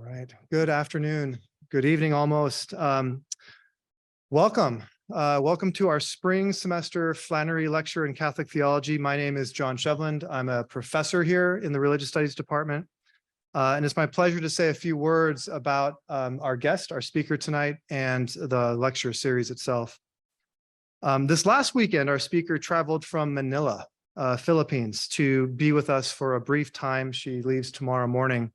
All right. Good afternoon. Good evening almost. Welcome. Welcome to our spring semester Flannery Lecture in Catholic Theology. My name is John Shevland. I'm a professor here in the Religious Studies Department. And it's my pleasure to say a few words about our guest, our speaker tonight, and the lecture series itself. This last weekend, our speaker traveled from Manila, Philippines, to be with us for a brief time. She leaves tomorrow morning.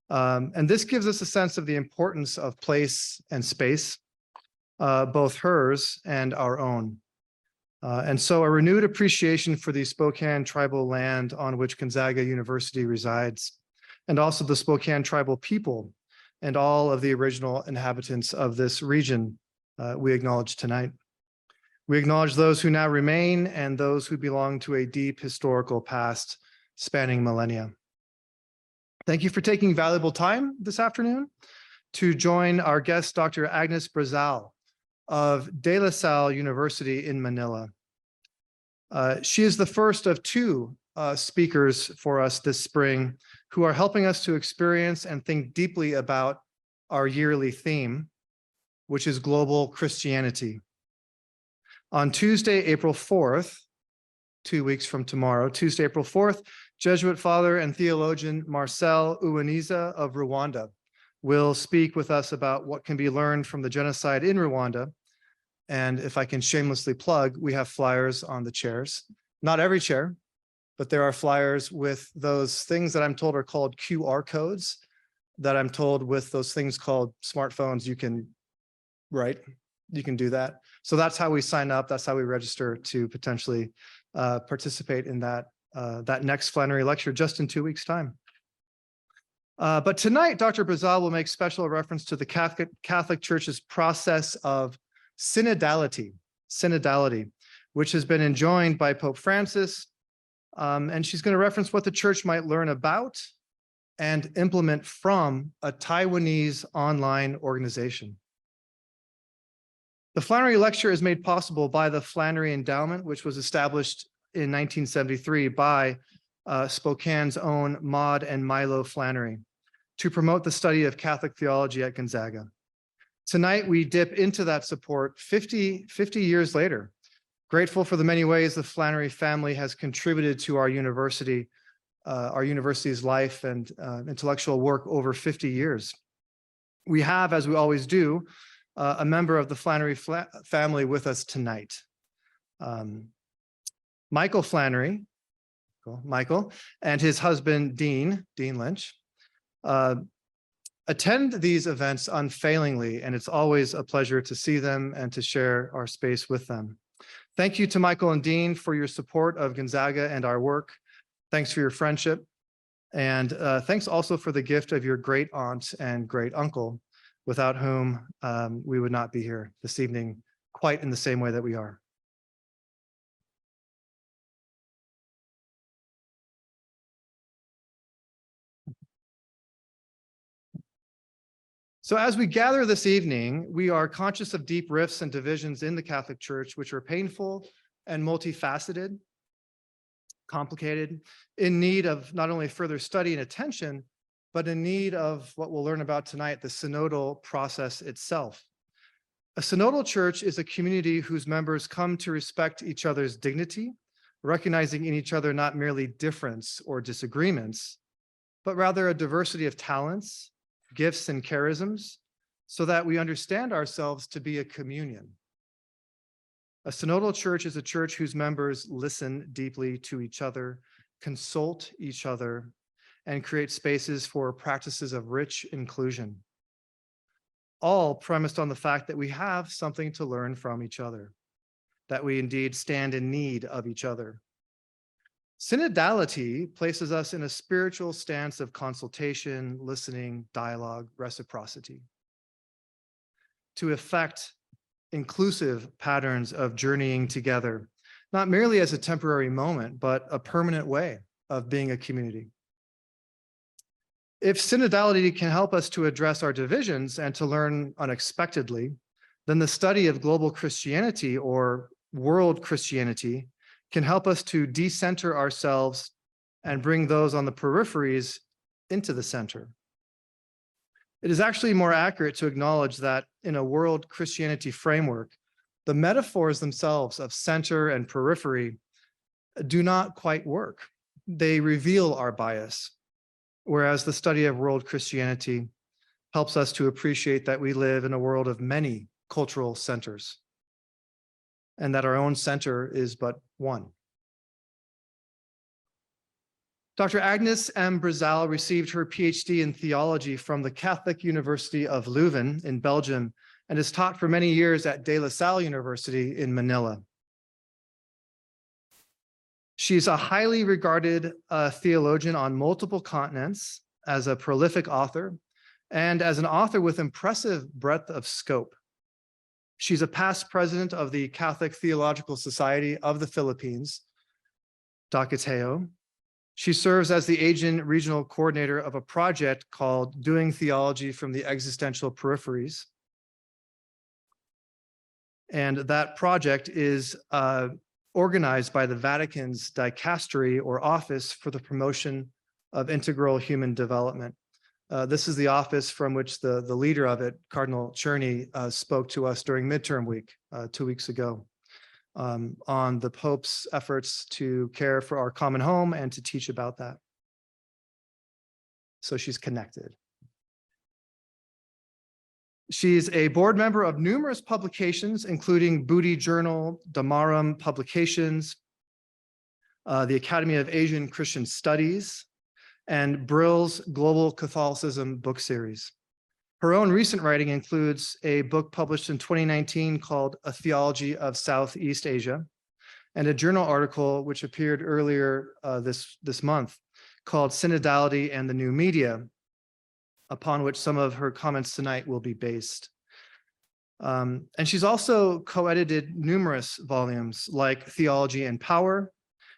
And this gives us a sense of the importance of place and space, both hers and our own. And so a renewed appreciation for the Spokane tribal land on which Gonzaga University resides, and also the Spokane tribal people and all of the original inhabitants of this region we acknowledge tonight. We acknowledge those who now remain and those who belong to a deep historical past spanning millennia. Thank you for taking valuable time this afternoon to join our guest, Dr. Agnes Brazal of LaSalle University in Manila. She is the first of two speakers for us this spring who are helping us to experience and think deeply about our yearly theme, which is global Christianity. On Tuesday, April 4th, 2 weeks from tomorrow, Tuesday, April 4th, Jesuit father and theologian Marcel Uwaniza of Rwanda will speak with us about what can be learned from the genocide in Rwanda. And if I can shamelessly plug, we have flyers on the chairs. Not every chair, but there are flyers with those things that I'm told are called QR codes, that I'm told with those things called smartphones, you can do that. So that's how we sign up. That's how we register to potentially participate in that next Flannery lecture just in 2 weeks' time. But tonight, Dr. Brazal will make special reference to the Catholic Church's process of synodality, which has been enjoined by Pope Francis. And she's going to reference what the church might learn about and implement from a Taiwanese online organization. The Flannery Lecture is made possible by the Flannery Endowment, which was established in 1973 by Spokane's own Maud and Milo Flannery to promote the study of Catholic theology at Gonzaga. Tonight, we dip into that support 50 years later, grateful for the many ways the Flannery family has contributed to our university's life and intellectual work over 50 years. We have, as we always do, a member of the Flannery family with us tonight. Michael Flannery, Michael, and his husband, Dean Lynch, attend these events unfailingly, and it's always a pleasure to see them and to share our space with them. Thank you to Michael and Dean for your support of Gonzaga and our work. Thanks for your friendship. And thanks also for the gift of your great aunt and great uncle, without whom we would not be here this evening quite in the same way that we are. So as we gather this evening, we are conscious of deep rifts and divisions in the Catholic Church, which are painful and multifaceted, complicated, in need of not only further study and attention, but in need of what we'll learn about tonight, the synodal process itself. A synodal church is a community whose members come to respect each other's dignity, recognizing in each other not merely difference or disagreements, but rather a diversity of talents, gifts, and charisms, so that we understand ourselves to be a communion. A synodal church is a church whose members listen deeply to each other, consult each other, and create spaces for practices of rich inclusion, all premised on the fact that we have something to learn from each other, that we indeed stand in need of each other. Synodality places us in a spiritual stance of consultation, listening, dialogue, reciprocity, to effect inclusive patterns of journeying together, not merely as a temporary moment, but a permanent way of being a community. If synodality can help us to address our divisions and to learn unexpectedly, then the study of global Christianity or world Christianity can help us to decenter ourselves and bring those on the peripheries into the center. It is actually more accurate to acknowledge that in a world Christianity framework, the metaphors themselves of center and periphery do not quite work. They reveal our bias, whereas the study of world Christianity helps us to appreciate that we live in a world of many cultural centers and that our own center is but one. Dr. Agnes M. Brazal received her PhD in theology from the Catholic University of Leuven in Belgium and has taught for many years at LaSalle University in Manila. She's a highly regarded theologian on multiple continents, as a prolific author, and as an author with impressive breadth of scope. She's a past president of the Catholic Theological Society of the Philippines, DaKa Teo. She serves as the Asian regional coordinator of a project called Doing Theology from the Existential Peripheries. And that project is organized by the Vatican's dicastery or office for the promotion of integral human development. This is the office from which the leader of it, Cardinal Czerny, spoke to us during midterm week 2 weeks ago on the Pope's efforts to care for our common home and to teach about that. So she's connected. She's a board member of numerous publications, including Booty Journal, Damarum Publications, the Academy of Asian Christian Studies, and Brill's Global Catholicism book series. Her own recent writing includes a book published in 2019 called A Theology of Southeast Asia, and a journal article which appeared earlier this month called Synodality and the New Media, upon which some of her comments tonight will be based. And she's also co-edited numerous volumes like Theology and Power,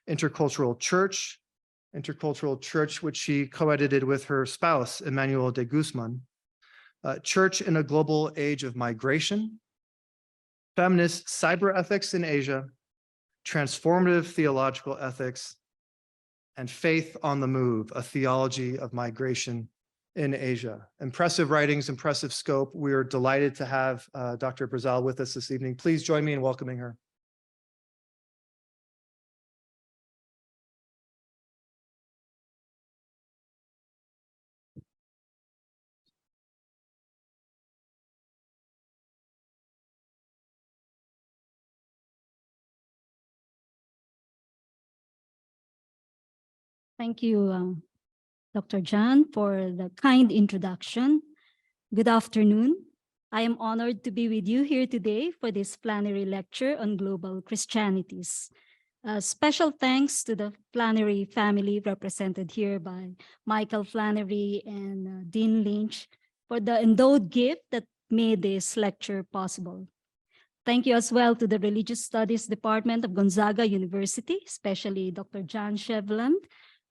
Intercultural Church, which she co-edited with her spouse, Emmanuel de Guzman, Church in a Global Age of Migration, Feminist Cyber Ethics in Asia, Transformative Theological Ethics, and Faith on the Move, a Theology of Migration in Asia. Impressive writings, impressive scope. We are delighted to have Dr. Brazal with us this evening. Please join me in welcoming her. Thank you, Dr. John, for the kind introduction. Good afternoon. I am honored to be with you here today for this Flannery lecture on global Christianities. Special thanks to the Flannery family represented here by Michael Flannery and Dean Lynch for the endowed gift that made this lecture possible. Thank you as well to the Religious Studies Department of Gonzaga University, especially Dr. John Shevland,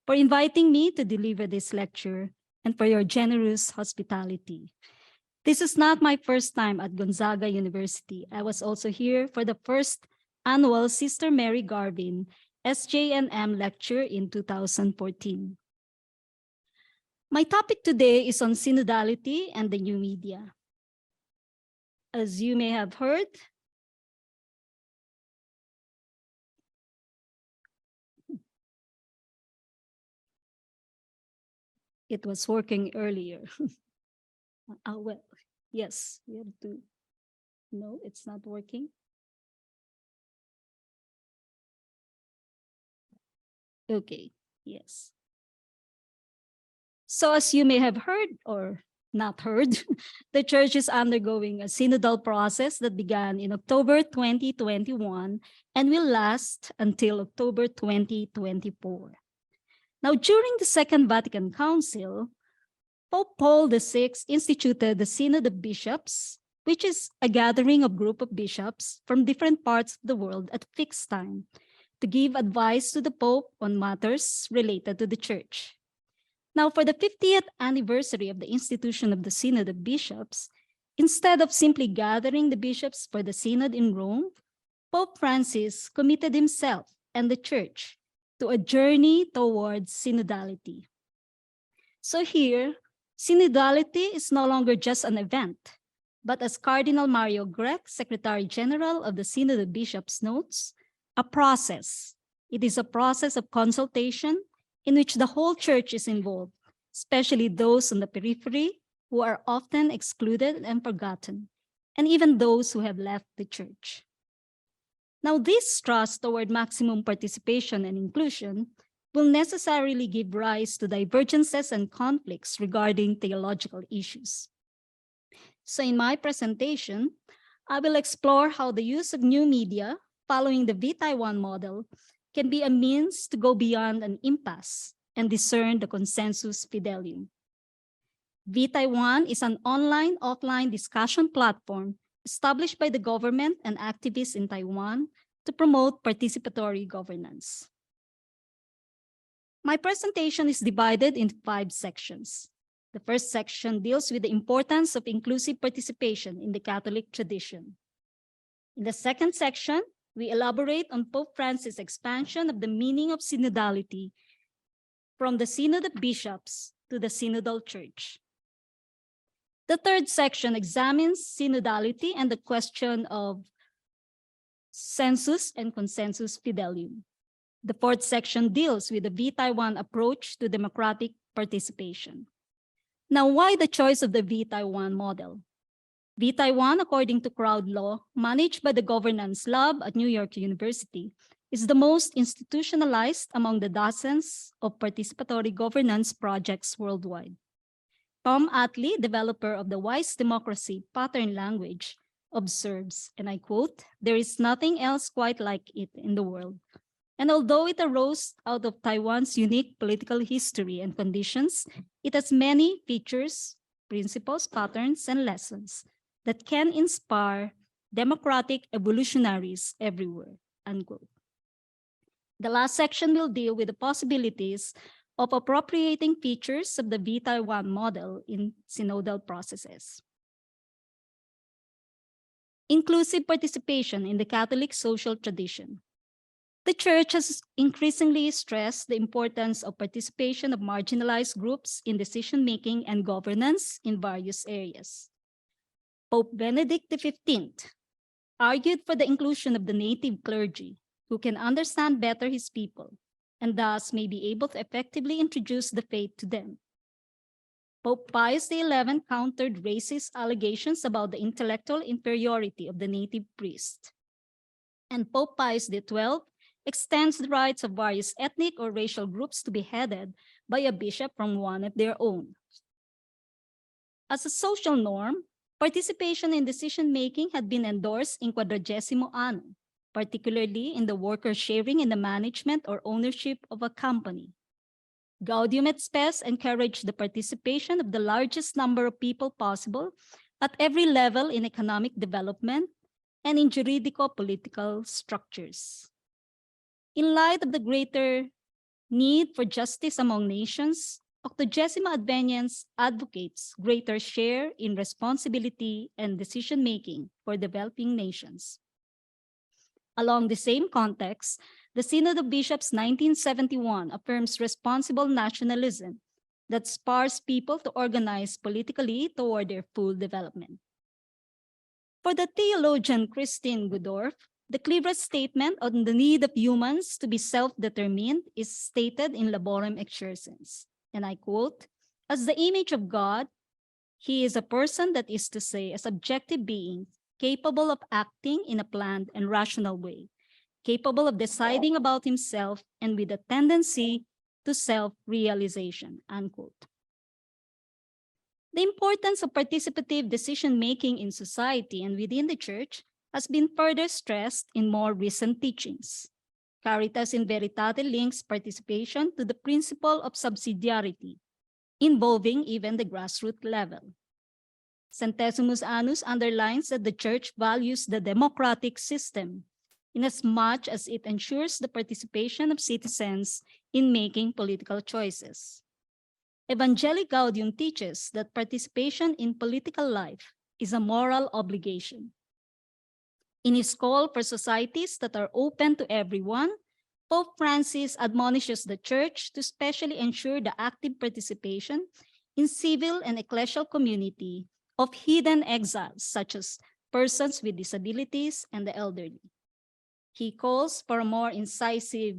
for inviting me to deliver this lecture and for your generous hospitality. This is not my first time at Gonzaga University. I was also here for the first annual Sister Mary Garvin SJNM lecture in 2014. My topic today is on synodality and the new media. As you may have heard, it was working earlier. Well, yes, we have to. No, it's not working. Okay, yes. So as you may have heard or not heard, the church is undergoing a synodal process that began in October 2021 and will last until October 2024. Now, during the Second Vatican Council, Pope Paul VI instituted the Synod of Bishops, which is a gathering of group of bishops from different parts of the world at fixed time to give advice to the Pope on matters related to the Church. Now, for the 50th anniversary of the institution of the Synod of Bishops, instead of simply gathering the bishops for the Synod in Rome, Pope Francis committed himself and the Church to a journey towards synodality. So here, Synodality is no longer just an event, but as Cardinal Mario Grech, Secretary General of the Synod of Bishops notes, a process. It is a process of consultation in which the whole church is involved, especially those on the periphery who are often excluded and forgotten, and even those who have left the church. Now, this thrust toward maximum participation and inclusion will necessarily give rise to divergences and conflicts regarding theological issues. So in my presentation, I will explore how the use of new media following the vTaiwan model can be a means to go beyond an impasse and discern the consensus fidelium. vTaiwan is an online-offline discussion platform established by the government and activists in Taiwan to promote participatory governance. My presentation is divided into 5 sections. The first section deals with the importance of inclusive participation in the Catholic tradition. In the second section, we elaborate on Pope Francis' expansion of the meaning of synodality from the Synod of Bishops to the Synodal Church. The third section examines synodality and the question of census and consensus fidelium. The fourth section deals with the vTaiwan approach to democratic participation. Now, why the choice of the vTaiwan model? vTaiwan, according to Crowd Law, managed by the Governance Lab at New York University, is the most institutionalized among the dozens of participatory governance projects worldwide. Tom Atlee, developer of the Wise Democracy pattern language, observes, and I quote, "There is nothing else quite like it in the world. And although it arose out of Taiwan's unique political history and conditions, it has many features, principles, patterns, and lessons that can inspire democratic evolutionaries everywhere," unquote. The last section will deal with the possibilities of appropriating features of the vTaiwan model in synodal processes. Inclusive participation in the Catholic social tradition. The Church has increasingly stressed the importance of participation of marginalized groups in decision-making and governance in various areas. Pope Benedict XV argued for the inclusion of the native clergy, who can understand better his people, and thus may be able to effectively introduce the faith to them. Pope Pius XI countered racist allegations about the intellectual inferiority of the native priest. And Pope Pius XII extends the rights of various ethnic or racial groups to be headed by a bishop from one of their own. As a social norm, participation in decision-making had been endorsed in Quadragesimo Anno, particularly in the worker sharing in the management or ownership of a company. Gaudium et Spes encouraged the participation of the largest number of people possible at every level in economic development and in juridico-political structures. In light of the greater need for justice among nations, Octogesimo Adveniens advocates greater share in responsibility and decision-making for developing nations. Along the same context, the Synod of Bishops 1971 affirms responsible nationalism that spurs people to organize politically toward their full development. For the theologian Christine Goodorf, the clearest statement on the need of humans to be self-determined is stated in Laborem Exercens, and I quote, "As the image of God, he is a person, that is to say, a subjective being, capable of acting in a planned and rational way, capable of deciding about himself and with a tendency to self-realization," unquote. The importance of participative decision-making in society and within the Church has been further stressed in more recent teachings. Caritas in Veritate links participation to the principle of subsidiarity, involving even the grassroots level. Centesimus Annus underlines that the Church values the democratic system inasmuch as it ensures the participation of citizens in making political choices. Evangelii Gaudium teaches that participation in political life is a moral obligation. In his call for societies that are open to everyone, Pope Francis admonishes the Church to specially ensure the active participation in civil and ecclesial community of hidden exiles, such as persons with disabilities and the elderly. He calls for a more incisive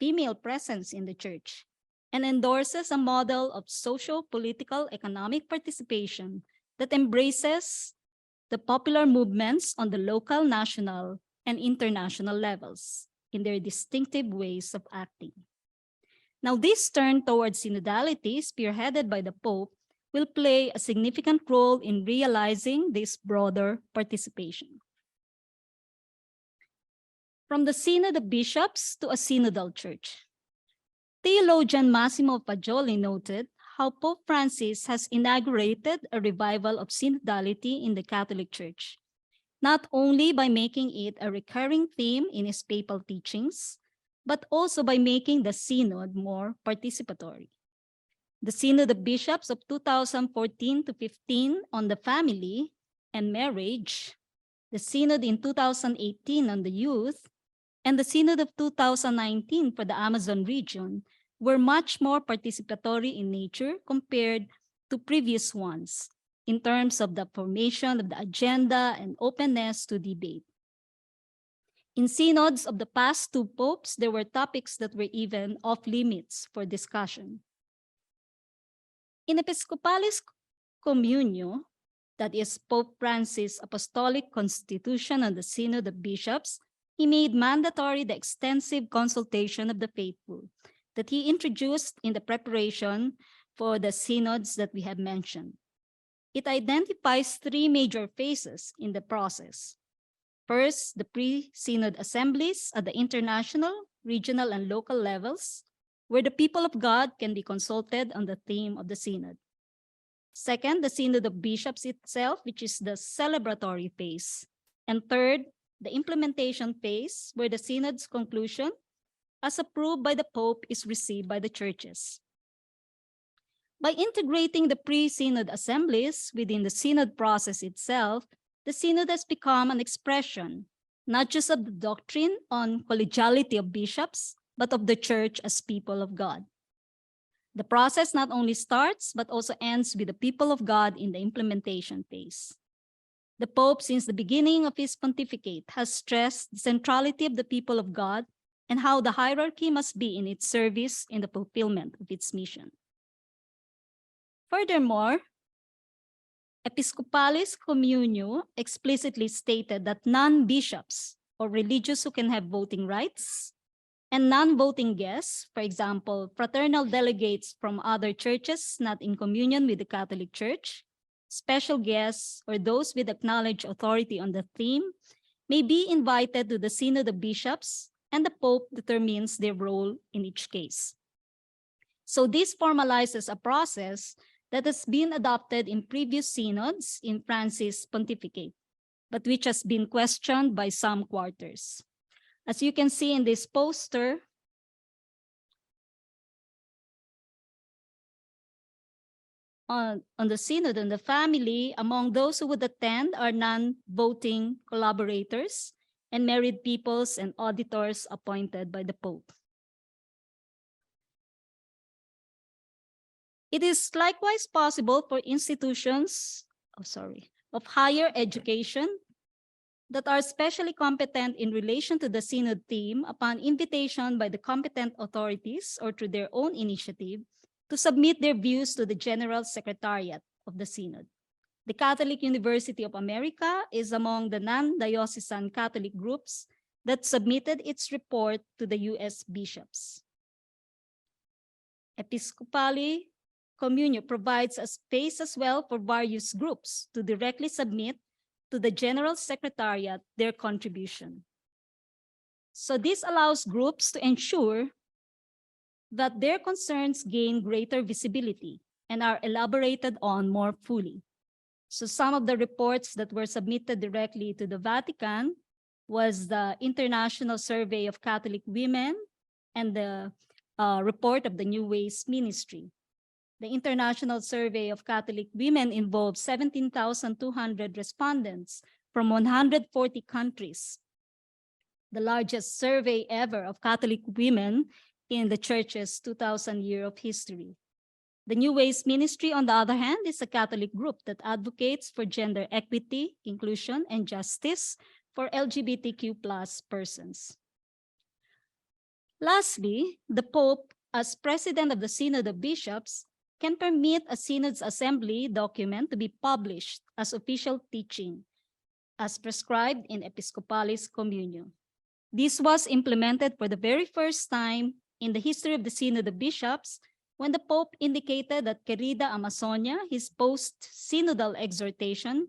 female presence in the church and endorses a model of social, political, economic participation that embraces the popular movements on the local, national, and international levels in their distinctive ways of acting. Now, this turn towards synodality, spearheaded by the Pope, will play a significant role in realizing this broader participation. From the Synod of Bishops to a synodal church. Theologian Massimo Faggioli noted how Pope Francis has inaugurated a revival of synodality in the Catholic Church, not only by making it a recurring theme in his papal teachings, but also by making the synod more participatory. The Synod of Bishops of 2014 to 15 on the family and marriage, the Synod in 2018 on the youth, and the Synod of 2019 for the Amazon region were much more participatory in nature compared to previous ones in terms of the formation of the agenda and openness to debate. In synods of the past two popes, there were topics that were even off limits for discussion. In Episcopalis Communio, that is Pope Francis' Apostolic Constitution on the Synod of Bishops, he made mandatory the extensive consultation of the faithful that he introduced in the preparation for the synods that we have mentioned. It identifies three major phases in the process. First, the pre-synod assemblies at the international, regional, and local levels, where the people of God can be consulted on the theme of the synod. Second, the Synod of Bishops itself, which is the celebratory phase. And third, the implementation phase, where the synod's conclusion, as approved by the Pope, is received by the churches. By integrating the pre-synod assemblies within the synod process itself, the synod has become an expression, not just of the doctrine on collegiality of bishops, but of the church as people of God. The process not only starts, but also ends with the people of God in the implementation phase. The Pope, since the beginning of his pontificate, has stressed the centrality of the people of God and how the hierarchy must be in its service in the fulfillment of its mission. Furthermore, Episcopalis Communio explicitly stated that non-bishops or religious who can have voting rights and non-voting guests, for example, fraternal delegates from other churches not in communion with the Catholic Church, special guests, or those with acknowledged authority on the theme, may be invited to the Synod of Bishops, and the Pope determines their role in each case. So this formalizes a process that has been adopted in previous synods in Francis' pontificate, but which has been questioned by some quarters. As you can see in this poster, on the synod and the family, among those who would attend are non-voting collaborators and married peoples and auditors appointed by the Pope. It is likewise possible for institutions of higher education that are specially competent in relation to the synod theme upon invitation by the competent authorities or through their own initiative to submit their views to the General Secretariat of the Synod. The Catholic University of America is among the non-diocesan Catholic groups that submitted its report to the US bishops. Episcopali Communio provides a space as well for various groups to directly submit to the General Secretariat their contribution. So this allows groups to ensure that their concerns gain greater visibility and are elaborated on more fully. So some of the reports that were submitted directly to the Vatican was the International Survey of Catholic Women and the report of the New Ways Ministry. The International Survey of Catholic Women involved 17,200 respondents from 140 countries, the largest survey ever of Catholic women in the Church's 2,000 years of history. The New Ways Ministry, on the other hand, is a Catholic group that advocates for gender equity, inclusion, and justice for LGBTQ+ persons. Lastly, the Pope, as president of the Synod of Bishops, can permit a Synod's assembly document to be published as official teaching, as prescribed in Episcopalis Communio. This was implemented for the very first time in the history of the Synod of Bishops when the Pope indicated that Querida Amazonia, his post-synodal exhortation,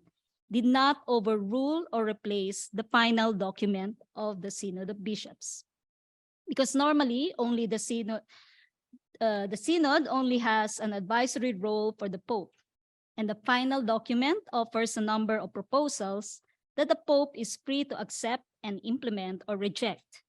did not overrule or replace the final document of the Synod of Bishops. Because normally only the Synod only has an advisory role for the Pope, and the final document offers a number of proposals that the Pope is free to accept and implement or reject.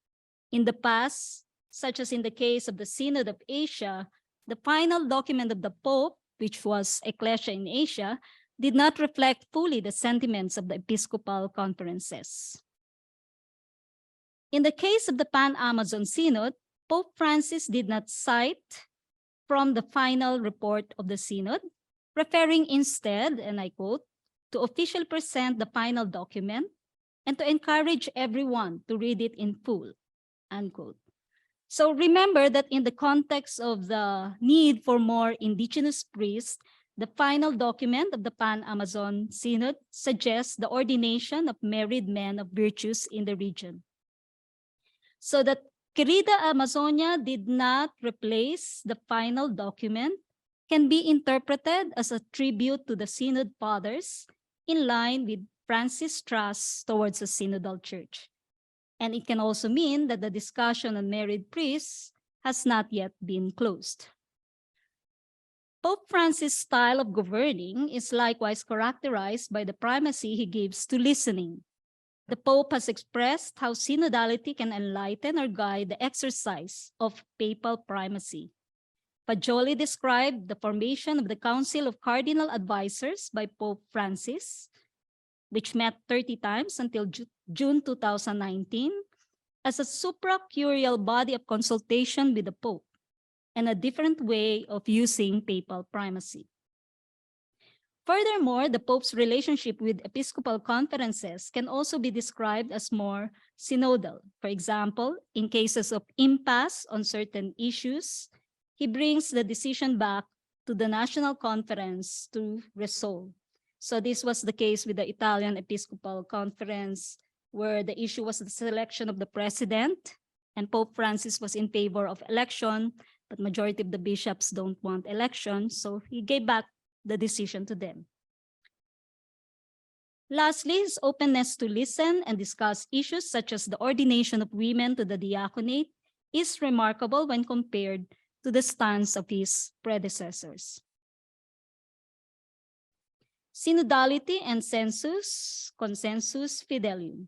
In the past, such as in the case of the Synod of Asia, the final document of the Pope, which was Ecclesia in Asia, did not reflect fully the sentiments of the Episcopal conferences. In the case of the Pan-Amazon Synod, Pope Francis did not cite from the final report of the Synod, referring instead, and I quote, to officially present the final document and to encourage everyone to read it in full, unquote. So remember that in the context of the need for more indigenous priests, the final document of the Pan-Amazon Synod suggests the ordination of married men of virtues in the region. So that Querida Amazonia did not replace the final document can be interpreted as a tribute to the Synod Fathers in line with Francis' trust towards a synodal church. And it can also mean that the discussion on married priests has not yet been closed. Pope Francis' style of governing is likewise characterized by the primacy he gives to listening. The Pope has expressed how synodality can enlighten or guide the exercise of papal primacy. Pajoli described the formation of the Council of Cardinal Advisors by Pope Francis, which met 30 times until June 2019, as a supracurial body of consultation with the Pope and a different way of using papal primacy. Furthermore, the Pope's relationship with episcopal conferences can also be described as more synodal. For example, in cases of impasse on certain issues, he brings the decision back to the National Conference to resolve. So this was the case with the Italian Episcopal Conference, where the issue was the selection of the president, and Pope Francis was in favor of election, but majority of the bishops don't want election, so he gave back the decision to them. Lastly, his openness to listen and discuss issues such as the ordination of women to the diaconate is remarkable when compared to the stance of his predecessors. Synodality and consensus fidelium.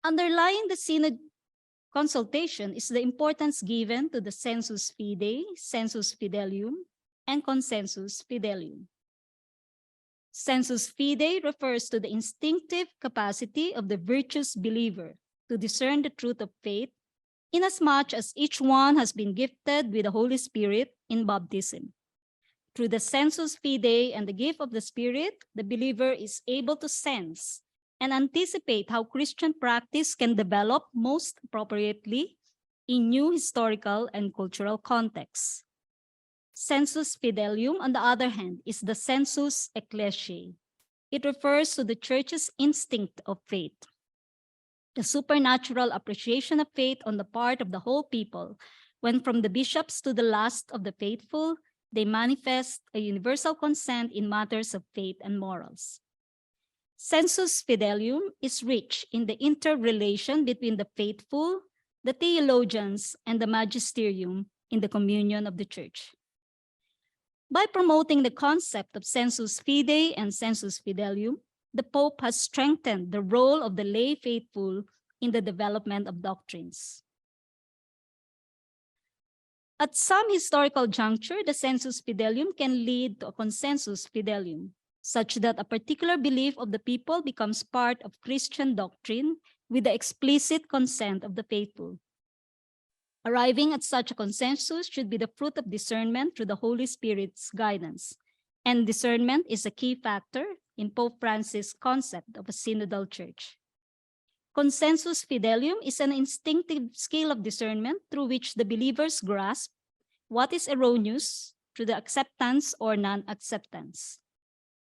Underlying the synod consultation is the importance given to the sensus fidei, sensus fidelium, and consensus fidelium. Sensus fidei refers to the instinctive capacity of the virtuous believer to discern the truth of faith, inasmuch as each one has been gifted with the Holy Spirit in baptism. Through the sensus fidei and the gift of the Spirit, the believer is able to sense and anticipate how Christian practice can develop most appropriately in new historical and cultural contexts. Sensus fidelium, on the other hand, is the sensus ecclesiae. It refers to the church's instinct of faith, the supernatural appreciation of faith on the part of the whole people, when from the bishops to the last of the faithful, they manifest a universal consent in matters of faith and morals. Sensus fidelium is rich in the interrelation between the faithful, the theologians, and the magisterium in the communion of the church. By promoting the concept of sensus fidei and sensus fidelium, the Pope has strengthened the role of the lay faithful in the development of doctrines. At some historical juncture, the sensus fidelium can lead to a consensus fidelium, such that a particular belief of the people becomes part of Christian doctrine with the explicit consent of the faithful. Arriving at such a consensus should be the fruit of discernment through the Holy Spirit's guidance. And discernment is a key factor in Pope Francis' concept of a synodal church. Consensus fidelium is an instinctive skill of discernment through which the believers grasp what is erroneous through the acceptance or non-acceptance.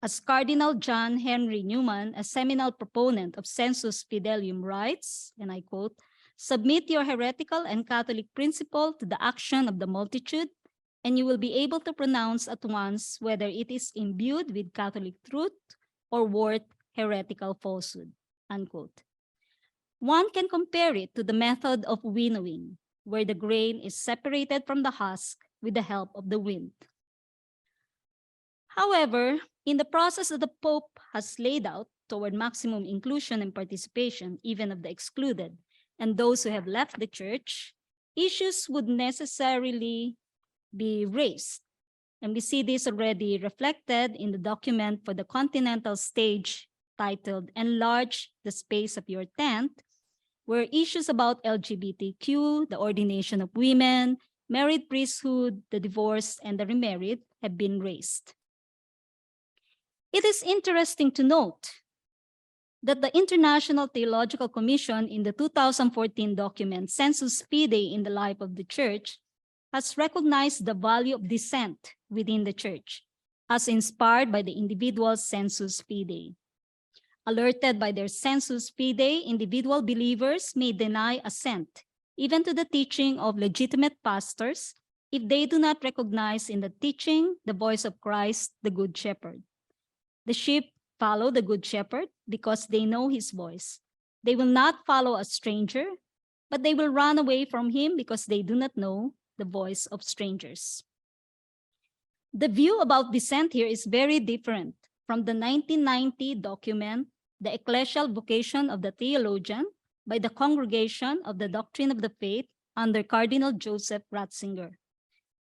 As Cardinal John Henry Newman, a seminal proponent of sensus fidelium, writes, and I quote, "Submit your heretical and Catholic principle to the action of the multitude, and you will be able to pronounce at once whether it is imbued with Catholic truth or worth heretical falsehood," unquote. One can compare it to the method of winnowing, where the grain is separated from the husk with the help of the wind. However, in the process that the Pope has laid out toward maximum inclusion and participation, even of the excluded and those who have left the church, issues would necessarily be raised. And we see this already reflected in the document for the continental stage titled "Enlarge the Space of Your Tent," where issues about LGBTQ, the ordination of women, married priesthood, the divorced, and the remarried have been raised. It is interesting to note that the International Theological Commission in the 2014 document Sensus Fidei in the Life of the Church has recognized the value of dissent within the church as inspired by the individual's sensus fidei. Alerted by their sensus fidei, individual believers may deny assent even to the teaching of legitimate pastors if they do not recognize in the teaching the voice of Christ, the Good Shepherd. The sheep follow the Good Shepherd because they know his voice. They will not follow a stranger, but they will run away from him because they do not know the voice of strangers. The view about dissent here is very different from the 1990 document, The Ecclesial Vocation of the Theologian, by the Congregation of the Doctrine of the Faith under Cardinal Joseph Ratzinger,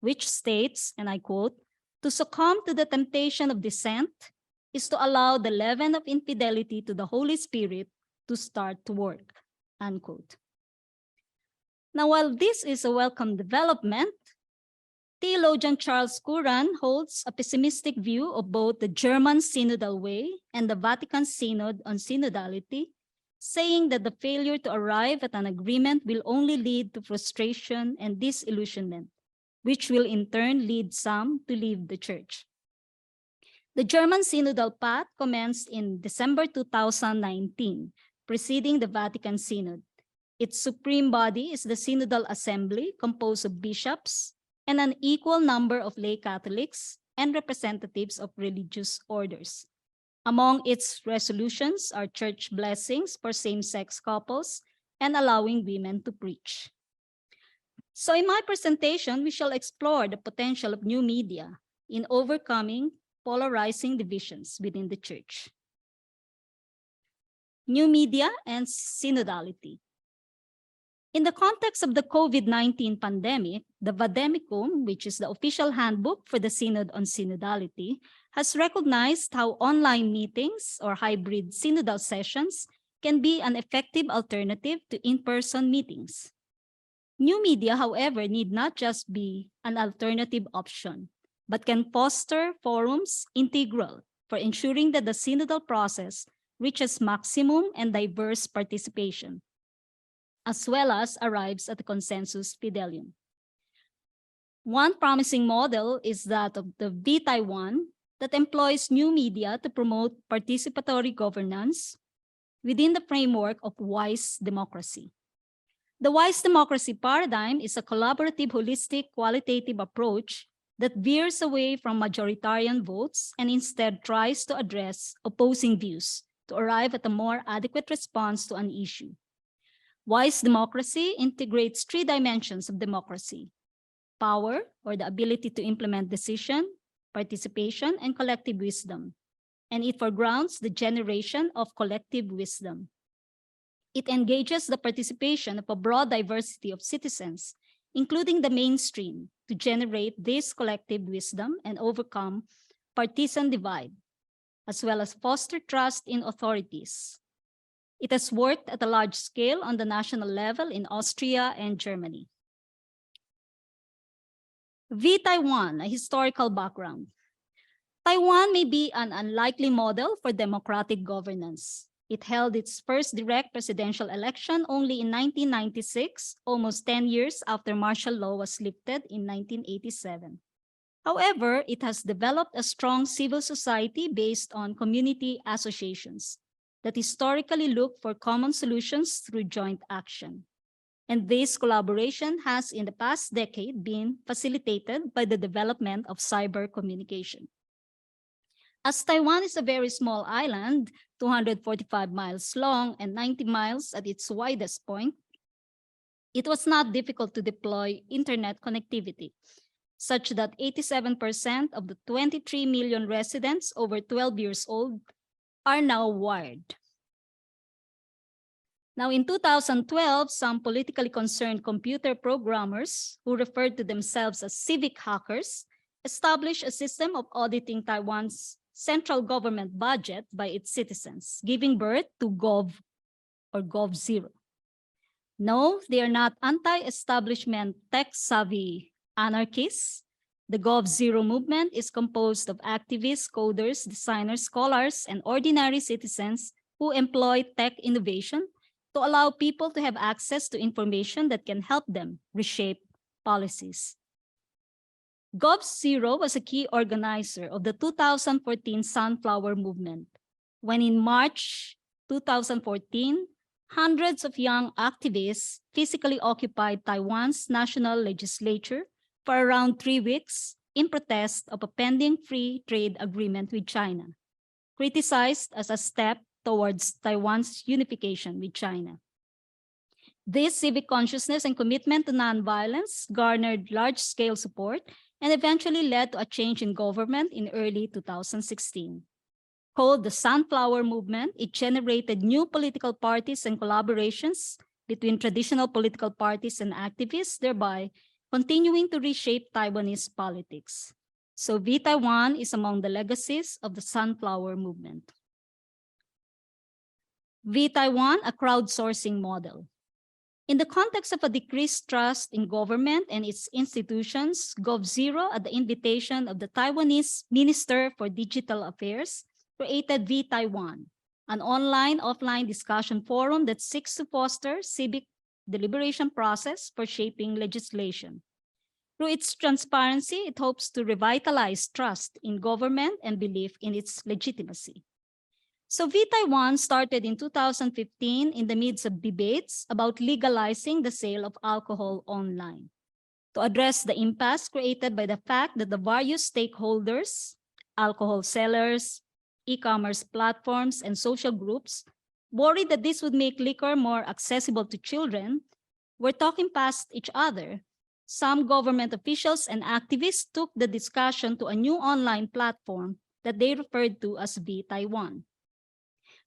which states, and I quote, "To succumb to the temptation of dissent is to allow the leaven of infidelity to the Holy Spirit to start to work," unquote. Now, while this is a welcome development, theologian Charles Curran holds a pessimistic view of both the German synodal way and the Vatican Synod on synodality, saying that the failure to arrive at an agreement will only lead to frustration and disillusionment, which will in turn lead some to leave the church. The German synodal path commenced in December 2019, preceding the Vatican Synod. Its supreme body is the Synodal Assembly, composed of bishops and an equal number of lay Catholics and representatives of religious orders. Among its resolutions are church blessings for same-sex couples and allowing women to preach. So in my presentation, we shall explore the potential of new media in overcoming polarizing divisions within the church. New media and synodality. In the context of the COVID-19 pandemic, the Vademecum, which is the official handbook for the Synod on Synodality, has recognized how online meetings or hybrid synodal sessions can be an effective alternative to in-person meetings. New media, however, need not just be an alternative option, but can foster forums integral for ensuring that the synodal process reaches maximum and diverse participation, as well as arrives at the consensus fidelium. One promising model is that of the vTaiwan that employs new media to promote participatory governance within the framework of wise democracy. The wise democracy paradigm is a collaborative, holistic, qualitative approach that veers away from majoritarian votes and instead tries to address opposing views to arrive at a more adequate response to an issue. Wise democracy integrates three dimensions of democracy: power, or the ability to implement decision, participation, and collective wisdom. And it foregrounds the generation of collective wisdom. It engages the participation of a broad diversity of citizens, including the mainstream, to generate this collective wisdom and overcome partisan divide, as well as foster trust in authorities. It has worked at a large scale on the national level in Austria and Germany. vTaiwan, a historical background. Taiwan may be an unlikely model for democratic governance. It held its first direct presidential election only in 1996, almost 10 years after martial law was lifted in 1987. However, it has developed a strong civil society based on community associations that historically look for common solutions through joint action. And this collaboration has in the past decade been facilitated by the development of cyber communication. As Taiwan is a very small island, 245 miles long and 90 miles at its widest point, it was not difficult to deploy internet connectivity, such that 87% of the 23 million residents over 12 years old are now wired. Now, in 2012, some politically concerned computer programmers who referred to themselves as civic hackers established a system of auditing Taiwan's central government budget by its citizens, giving birth to Gov or Gov0. No, they are not anti-establishment tech-savvy anarchists. The Gov0 movement is composed of activists, coders, designers, scholars, and ordinary citizens who employ tech innovation to allow people to have access to information that can help them reshape policies. Gov0 was a key organizer of the 2014 Sunflower Movement, when in March 2014, hundreds of young activists physically occupied Taiwan's national legislature for around 3 weeks in protest of a pending free trade agreement with China, criticized as a step towards Taiwan's unification with China. This civic consciousness and commitment to nonviolence garnered large-scale support and eventually led to a change in government in early 2016. Called the Sunflower Movement, it generated new political parties and collaborations between traditional political parties and activists, thereby continuing to reshape Taiwanese politics. So vTaiwan is among the legacies of the Sunflower Movement. vTaiwan, a crowdsourcing model. In the context of a decreased trust in government and its institutions, Gov0, at the invitation of the Taiwanese Minister for Digital Affairs, created vTaiwan, an online-offline discussion forum that seeks to foster civic deliberation process for shaping legislation. Through its transparency, it hopes to revitalize trust in government and belief in its legitimacy. So vTaiwan started in 2015 in the midst of debates about legalizing the sale of alcohol online. To address the impasse created by the fact that the various stakeholders, alcohol sellers, e-commerce platforms, and social groups, worried that this would make liquor more accessible to children, were talking past each other. Some government officials and activists took the discussion to a new online platform that they referred to as vTaiwan.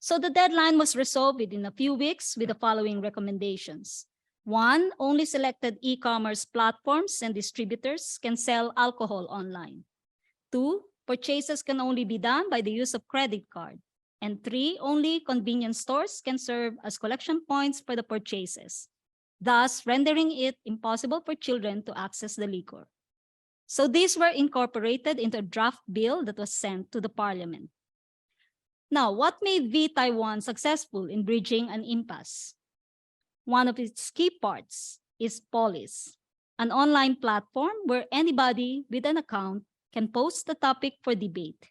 So the deadline was resolved within a few weeks with the following recommendations. 1, only selected e-commerce platforms and distributors can sell alcohol online. 2, purchases can only be done by the use of credit card. And 3, only convenience stores can serve as collection points for the purchases, thus rendering it impossible for children to access the liquor. So these were incorporated into a draft bill that was sent to the parliament. Now, what made vTaiwan successful in bridging an impasse? One of its key parts is Polis, an online platform where anybody with an account can post the topic for debate.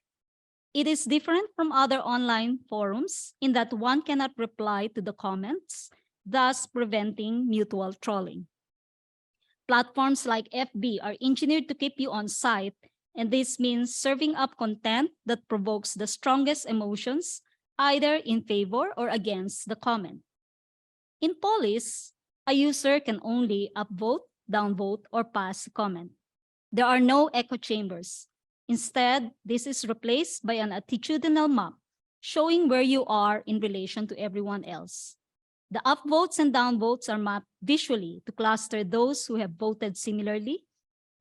It is different from other online forums in that one cannot reply to the comments, thus preventing mutual trolling. Platforms like FB are engineered to keep you on site, and this means serving up content that provokes the strongest emotions, either in favor or against the comment. In Polis, a user can only upvote, downvote, or pass a comment. There are no echo chambers. Instead, this is replaced by an attitudinal map showing where you are in relation to everyone else. The upvotes and downvotes are mapped visually to cluster those who have voted similarly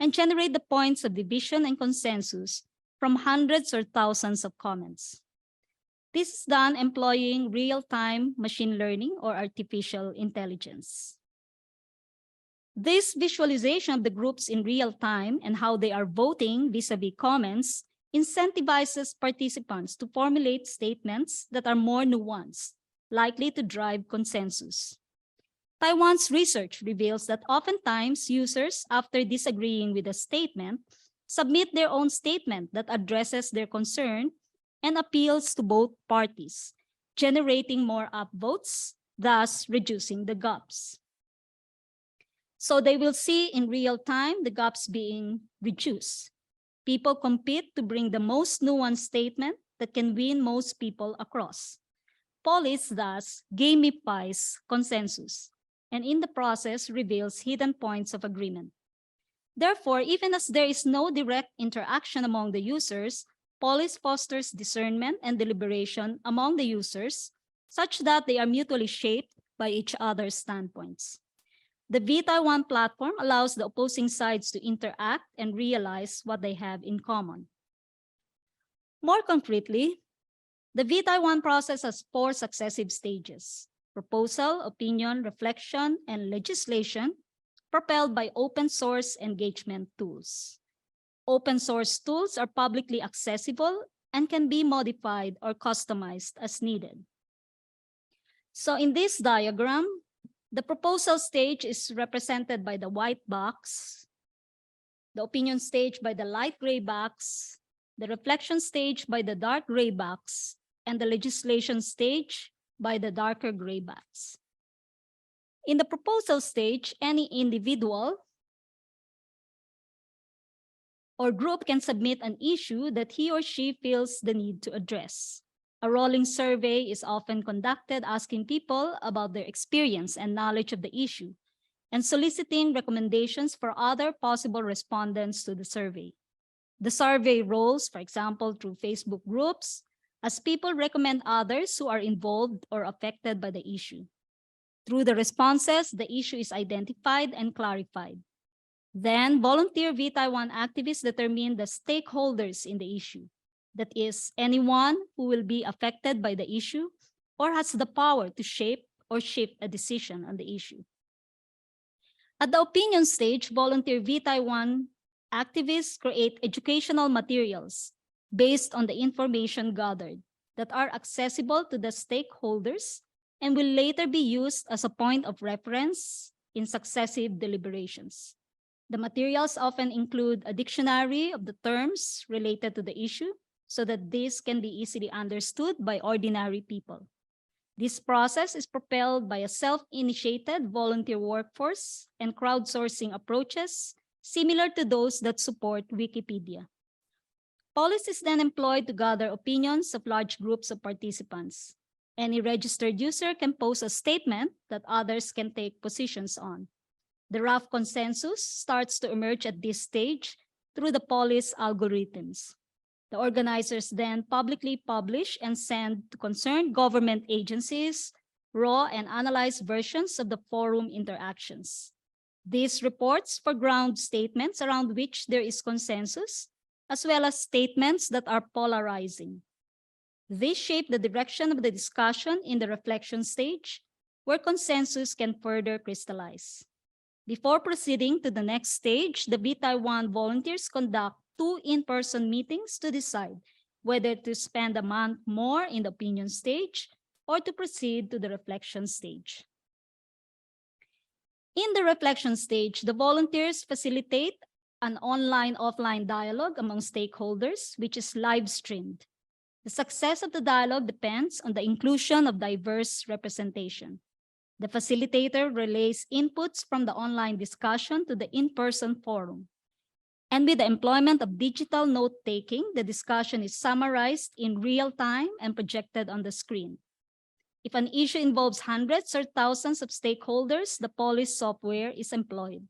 and generate the points of division and consensus from hundreds or thousands of comments. This is done employing real-time machine learning or artificial intelligence. This visualization of the groups in real time and how they are voting vis-a-vis comments incentivizes participants to formulate statements that are more nuanced, likely to drive consensus. Taiwan's research reveals that oftentimes users, after disagreeing with a statement, submit their own statement that addresses their concern and appeals to both parties, generating more upvotes, thus reducing the gaps. So they will see in real time the gaps being reduced. People compete to bring the most nuanced statement that can win most people across. Polis thus gamifies consensus, and in the process reveals hidden points of agreement. Therefore, even as there is no direct interaction among the users, Polis fosters discernment and deliberation among the users such that they are mutually shaped by each other's standpoints. The vTaiwan platform allows the opposing sides to interact and realize what they have in common. More concretely, the vTaiwan process has 4 successive stages: proposal, opinion, reflection, and legislation, propelled by open source engagement tools. Open source tools are publicly accessible and can be modified or customized as needed. So in this diagram, the proposal stage is represented by the white box, the opinion stage by the light gray box, the reflection stage by the dark gray box, and the legislation stage by the darker gray box. In the proposal stage, any individual or group can submit an issue that he or she feels the need to address. A rolling survey is often conducted asking people about their experience and knowledge of the issue and soliciting recommendations for other possible respondents to the survey. The survey rolls, for example, through Facebook groups, as people recommend others who are involved or affected by the issue. Through the responses, the issue is identified and clarified. Then volunteer vTaiwan activists determine the stakeholders in the issue. That is, anyone who will be affected by the issue or has the power to shape or shift a decision on the issue. At the opinion stage, volunteer vTaiwan activists create educational materials based on the information gathered that are accessible to the stakeholders and will later be used as a point of reference in successive deliberations. The materials often include a dictionary of the terms related to the issue so that this can be easily understood by ordinary people. This process is propelled by a self-initiated volunteer workforce and crowdsourcing approaches similar to those that support Wikipedia. Polis is then employed to gather opinions of large groups of participants. Any registered user can post a statement that others can take positions on. The rough consensus starts to emerge at this stage through the Polis algorithms. The organizers then publicly publish and send to concerned government agencies raw and analyzed versions of the forum interactions. These reports foreground statements around which there is consensus, as well as statements that are polarizing. These shape the direction of the discussion in the reflection stage, where consensus can further crystallize. Before proceeding to the next stage, the vTaiwan volunteers conduct 2 in-person meetings to decide whether to spend a month more in the opinion stage or to proceed to the reflection stage. In the reflection stage, the volunteers facilitate an online-offline dialogue among stakeholders, which is live-streamed. The success of the dialogue depends on the inclusion of diverse representation. The facilitator relays inputs from the online discussion to the in-person forum. And with the employment of digital note-taking, the discussion is summarized in real time and projected on the screen. If an issue involves hundreds or thousands of stakeholders, the Polis software is employed.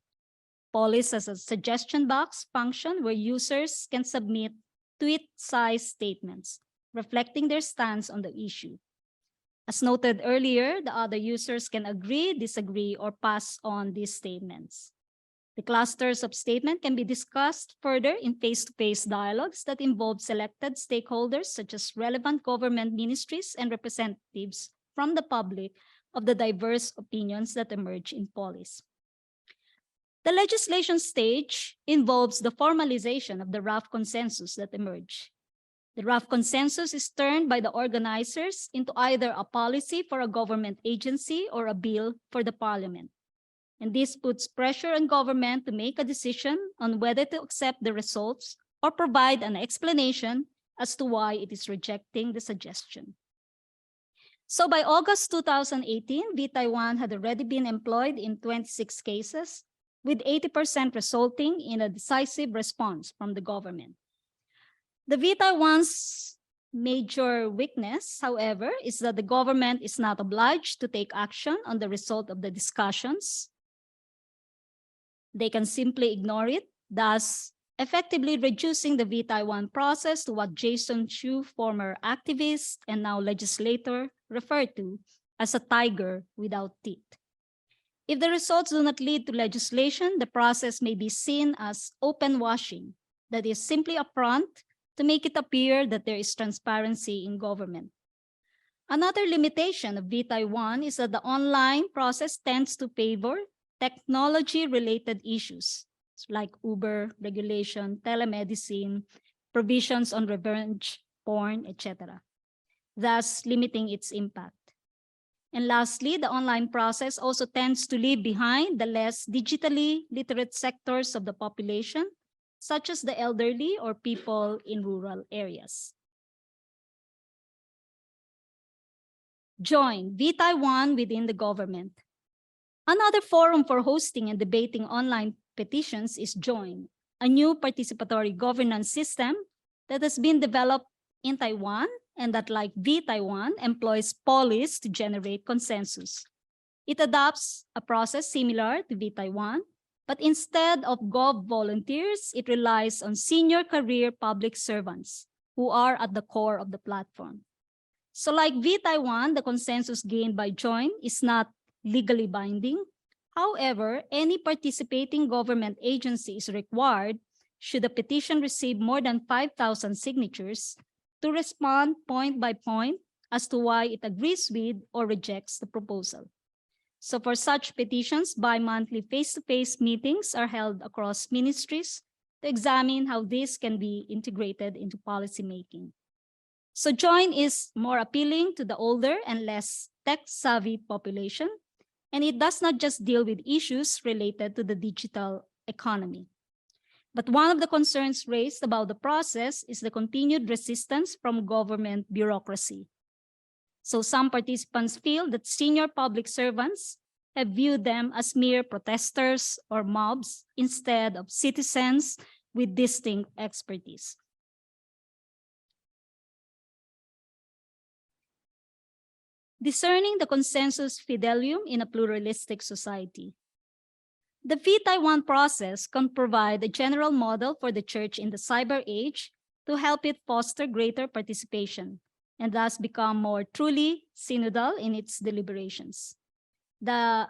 Polis has a suggestion box function where users can submit tweet-sized statements, reflecting their stance on the issue. As noted earlier, the other users can agree, disagree, or pass on these statements. The clusters of statements can be discussed further in face-to-face dialogues that involve selected stakeholders such as relevant government ministries and representatives from the public of the diverse opinions that emerge in Polis. The legislation stage involves the formalization of the rough consensus that emerge. The rough consensus is turned by the organizers into either a policy for a government agency or a bill for the parliament. And this puts pressure on government to make a decision on whether to accept the results or provide an explanation as to why it is rejecting the suggestion. So by August 2018, vTaiwan had already been employed in 26 cases, with 80% resulting in a decisive response from the government. The vTaiwan's major weakness, however, is that the government is not obliged to take action on the result of the discussions. They can simply ignore it, thus effectively reducing the vTaiwan process to what Jason Chu, former activist and now legislator, referred to as a tiger without teeth. If the results do not lead to legislation, the process may be seen as open washing, that is simply a front to make it appear that there is transparency in government. Another limitation of vTaiwan is that the online process tends to favor technology-related issues like Uber, regulation, telemedicine, provisions on revenge porn, etc., thus limiting its impact. And lastly, the online process also tends to leave behind the less digitally literate sectors of the population, such as the elderly or people in rural areas. Join vTaiwan within the government. Another forum for hosting and debating online petitions is Join, a new participatory governance system that has been developed in Taiwan and that, like vTaiwan, employs polis to generate consensus. It adopts a process similar to vTaiwan, but instead of Gov volunteers, it relies on senior career public servants who are at the core of the platform. So like vTaiwan, the consensus gained by Join is not legally binding. However, any participating government agency is required, should a petition receive more than 5,000 signatures, to respond point by point as to why it agrees with or rejects the proposal. So for such petitions, bi-monthly face-to-face meetings are held across ministries to examine how this can be integrated into policymaking. So Join is more appealing to the older and less tech-savvy population, and it does not just deal with issues related to the digital economy. But one of the concerns raised about the process is the continued resistance from government bureaucracy. So some participants feel that senior public servants have viewed them as mere protesters or mobs instead of citizens with distinct expertise. Discerning the consensus fidelium in a pluralistic society. The vTaiwan process can provide a general model for the church in the cyber age to help it foster greater participation and thus become more truly synodal in its deliberations. The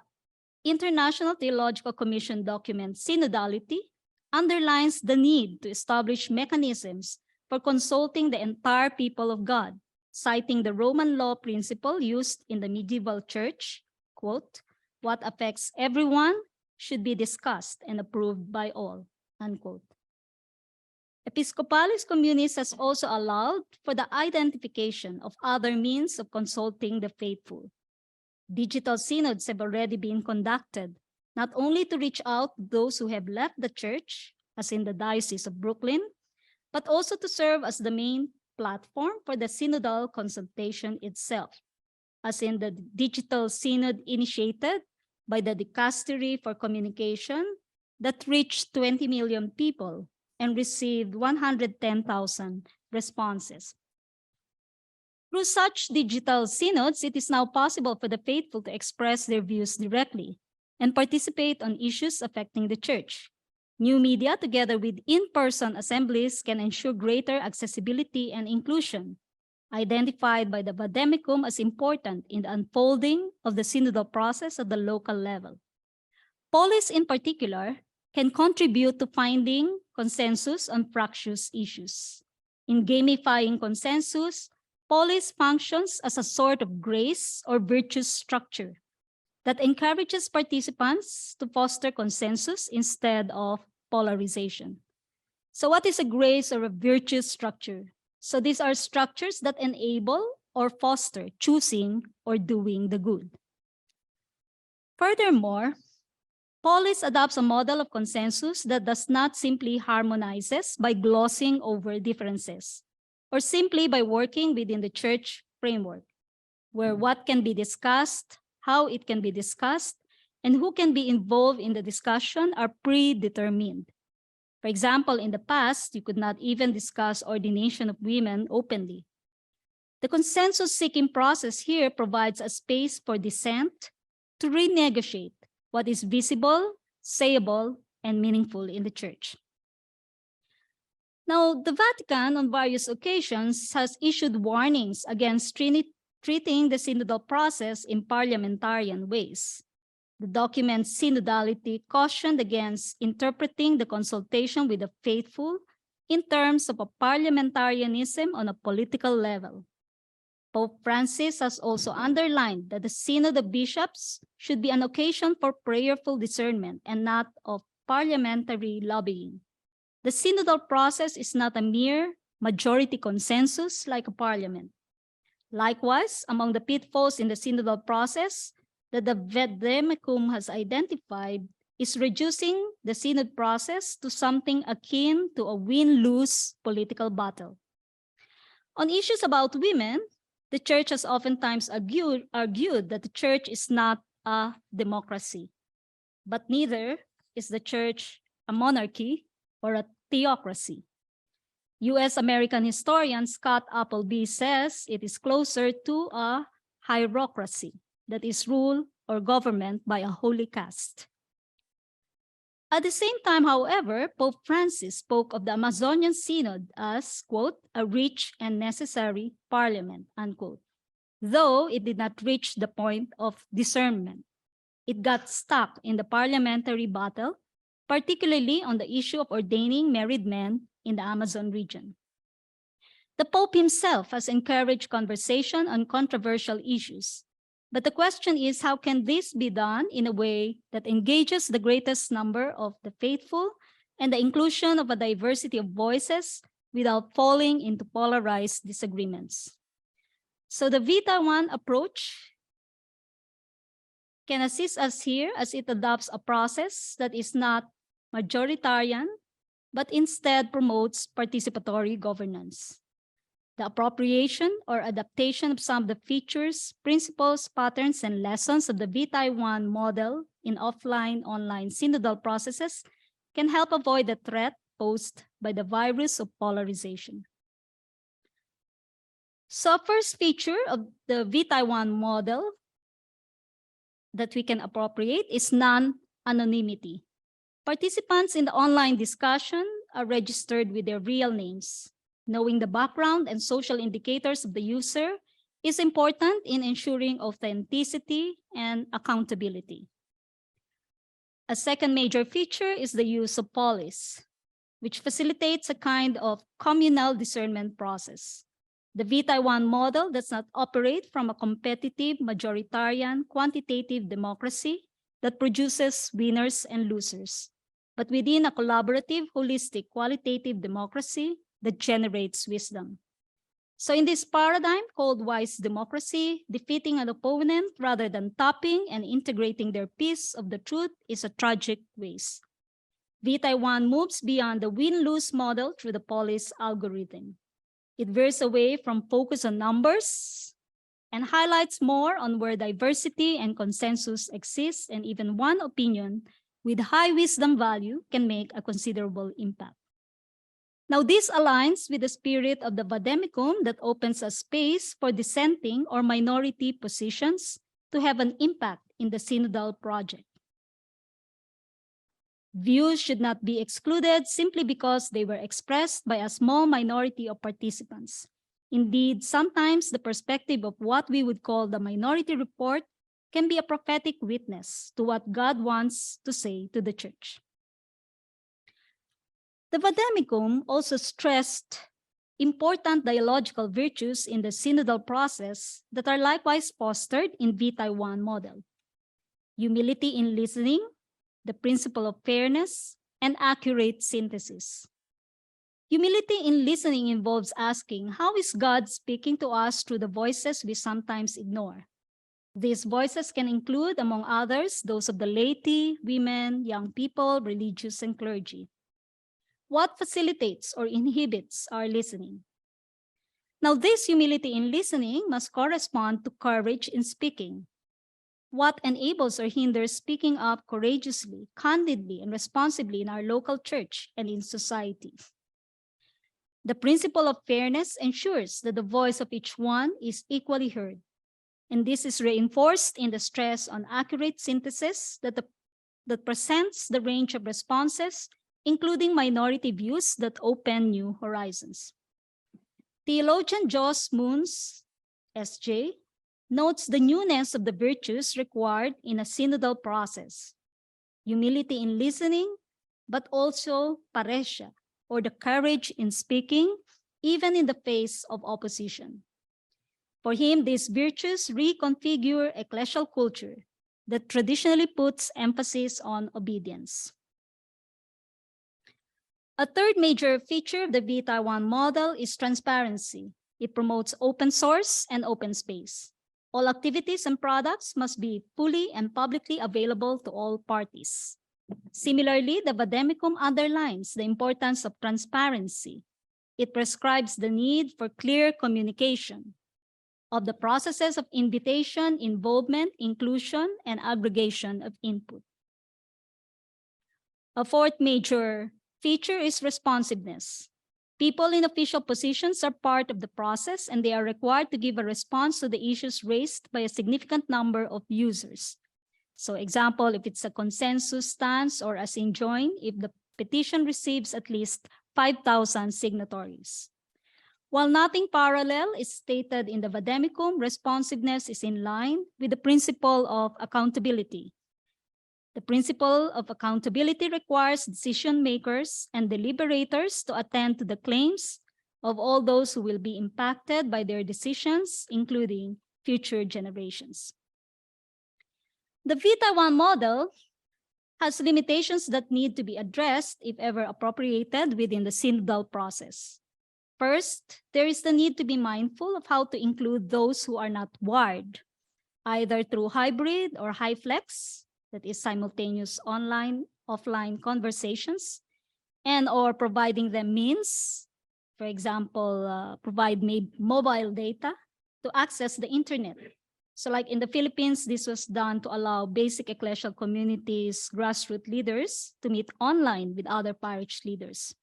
International Theological Commission document Synodality underlines the need to establish mechanisms for consulting the entire people of God, citing the Roman law principle used in the medieval church, quote, "What affects everyone should be discussed and approved by all," unquote. Episcopalis Communis has also allowed for the identification of other means of consulting the faithful. Digital synods have already been conducted, not only to reach out to those who have left the church, as in the Diocese of Brooklyn, but also to serve as the main platform for the synodal consultation itself, as in the digital synod initiated by the Dicastery for Communication that reached 20 million people and received 110,000 responses. Through such digital synods, it is now possible for the faithful to express their views directly and participate on issues affecting the church. New media, together with in-person assemblies, can ensure greater accessibility and inclusion, identified by the Vademecum as important in the unfolding of the synodal process at the local level. Polis, in particular, can contribute to finding consensus on fractious issues. In gamifying consensus, polis functions as a sort of grace or virtue structure, that encourages participants to foster consensus instead of polarization. So what is a grace or a virtuous structure? So these are structures that enable or foster choosing or doing the good. Furthermore, Polis adopts a model of consensus that does not simply harmonizes by glossing over differences, or simply by working within the church framework, where what can be discussed, how it can be discussed, and who can be involved in the discussion are predetermined. For example, in the past, you could not even discuss ordination of women openly. The consensus-seeking process here provides a space for dissent to renegotiate what is visible, sayable, and meaningful in the church. Now, the Vatican on various occasions has issued warnings against treating the synodal process in parliamentarian ways. The document Synodality cautioned against interpreting the consultation with the faithful in terms of a parliamentarianism on a political level. Pope Francis has also underlined that the Synod of Bishops should be an occasion for prayerful discernment and not of parliamentary lobbying. The synodal process is not a mere majority consensus like a parliament. Likewise, among the pitfalls in the synodal process that the Vademecum has identified is reducing the synod process to something akin to a win-lose political battle. On issues about women, the church has oftentimes argued that the church is not a democracy, but neither is the church a monarchy or a theocracy. US American historian Scott Appleby says it is closer to a hierocracy that is ruled or governed by a holy caste. At the same time, however, Pope Francis spoke of the Amazonian Synod as, quote, a rich and necessary parliament, unquote, though it did not reach the point of discernment. It got stuck in the parliamentary battle, particularly on the issue of ordaining married men in the Amazon region. The Pope himself has encouraged conversation on controversial issues, but the question is, how can this be done in a way that engages the greatest number of the faithful and the inclusion of a diversity of voices without falling into polarized disagreements? So the vTaiwan approach can assist us here as it adopts a process that is not majoritarian, but instead promotes participatory governance. The appropriation or adaptation of some of the features, principles, patterns, and lessons of the vTaiwan model in offline-online synodal processes can help avoid the threat posed by the virus of polarization. So first feature of the vTaiwan model that we can appropriate is non-anonymity. Participants in the online discussion are registered with their real names. Knowing the background and social indicators of the user is important in ensuring authenticity and accountability. A second major feature is the use of polis, which facilitates a kind of communal discernment process. The vTaiwan model does not operate from a competitive, majoritarian, quantitative democracy that produces winners and losers, but within a collaborative, holistic, qualitative democracy that generates wisdom. So in this paradigm called wise democracy, defeating an opponent rather than topping and integrating their piece of the truth is a tragic waste. vTaiwan moves beyond the win-lose model through the polis algorithm. It veers away from focus on numbers and highlights more on where diversity and consensus exist, and even one opinion with high wisdom value can make a considerable impact. Now, this aligns with the spirit of the Vademecum that opens a space for dissenting or minority positions to have an impact in the synodal project. Views should not be excluded simply because they were expressed by a small minority of participants. Indeed, sometimes the perspective of what we would call the minority report can be a prophetic witness to what God wants to say to the church. The Vademecum also stressed important dialogical virtues in the synodal process that are likewise fostered in vTaiwan model. humility in listening, the principle of fairness, and accurate synthesis. Humility in listening involves asking, how is God speaking to us through the voices we sometimes ignore? These voices can include, among others, those of the laity, women, young people, religious, and clergy. What facilitates or inhibits our listening? Now, this humility in listening must correspond to courage in speaking. What enables or hinders speaking up courageously, candidly, and responsibly in our local church and in society? The principle of fairness ensures that the voice of each one is equally heard. And this is reinforced in the stress on accurate synthesis that presents the range of responses, including minority views that open new horizons. Theologian Jos Moons, S.J., notes the newness of the virtues required in a synodal process. Humility in listening, but also paresya, or the courage in speaking, even in the face of opposition. For him, these virtues reconfigure ecclesial culture that traditionally puts emphasis on obedience. A third major feature of the vTaiwan model is transparency. It promotes open source and open space. All activities and products must be fully and publicly available to all parties. Similarly, the Vademecum underlines the importance of transparency. It prescribes the need for clear communication of the processes of invitation, involvement, inclusion, and aggregation of input. A fourth major feature is responsiveness. People in official positions are part of the process, and they are required to give a response to the issues raised by a significant number of users. So example, if it's a consensus stance, or as enjoined, if the petition receives at least 5,000 signatories. While nothing parallel is stated in the Vademecum, responsiveness is in line with the principle of accountability. The principle of accountability requires decision makers and deliberators to attend to the claims of all those who will be impacted by their decisions, including future generations. The vTaiwan model has limitations that need to be addressed, if ever appropriated, within the synodal process. First, there is the need to be mindful of how to include those who are not wired, either through hybrid or high flex, that is simultaneous online, offline conversations, and or providing them means, for example, provide mobile data to access the internet. So like in the Philippines, this was done to allow basic ecclesial communities, grassroots leaders to meet online with other parish leaders.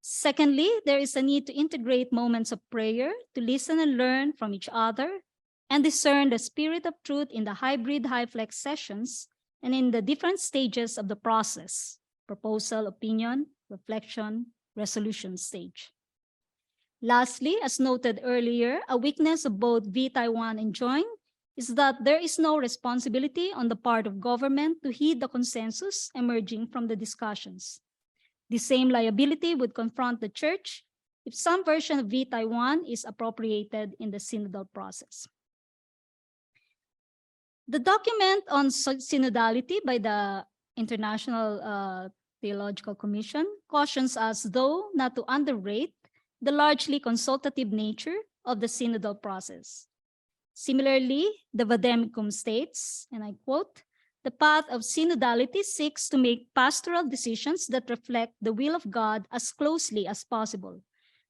Secondly, there is a need to integrate moments of prayer to listen and learn from each other and discern the spirit of truth in the hybrid high-flex sessions and in the different stages of the process: proposal, opinion, reflection, resolution stage. Lastly, as noted earlier, a weakness of both vTaiwan and Join is that there is no responsibility on the part of government to heed the consensus emerging from the discussions. The same liability would confront the church if some version of vTaiwan is appropriated in the synodal process. The document on synodality by the International Theological Commission cautions us, though, not to underrate the largely consultative nature of the synodal process. Similarly, the Vademecum states, and I quote, "The path of synodality seeks to make pastoral decisions that reflect the will of God as closely as possible,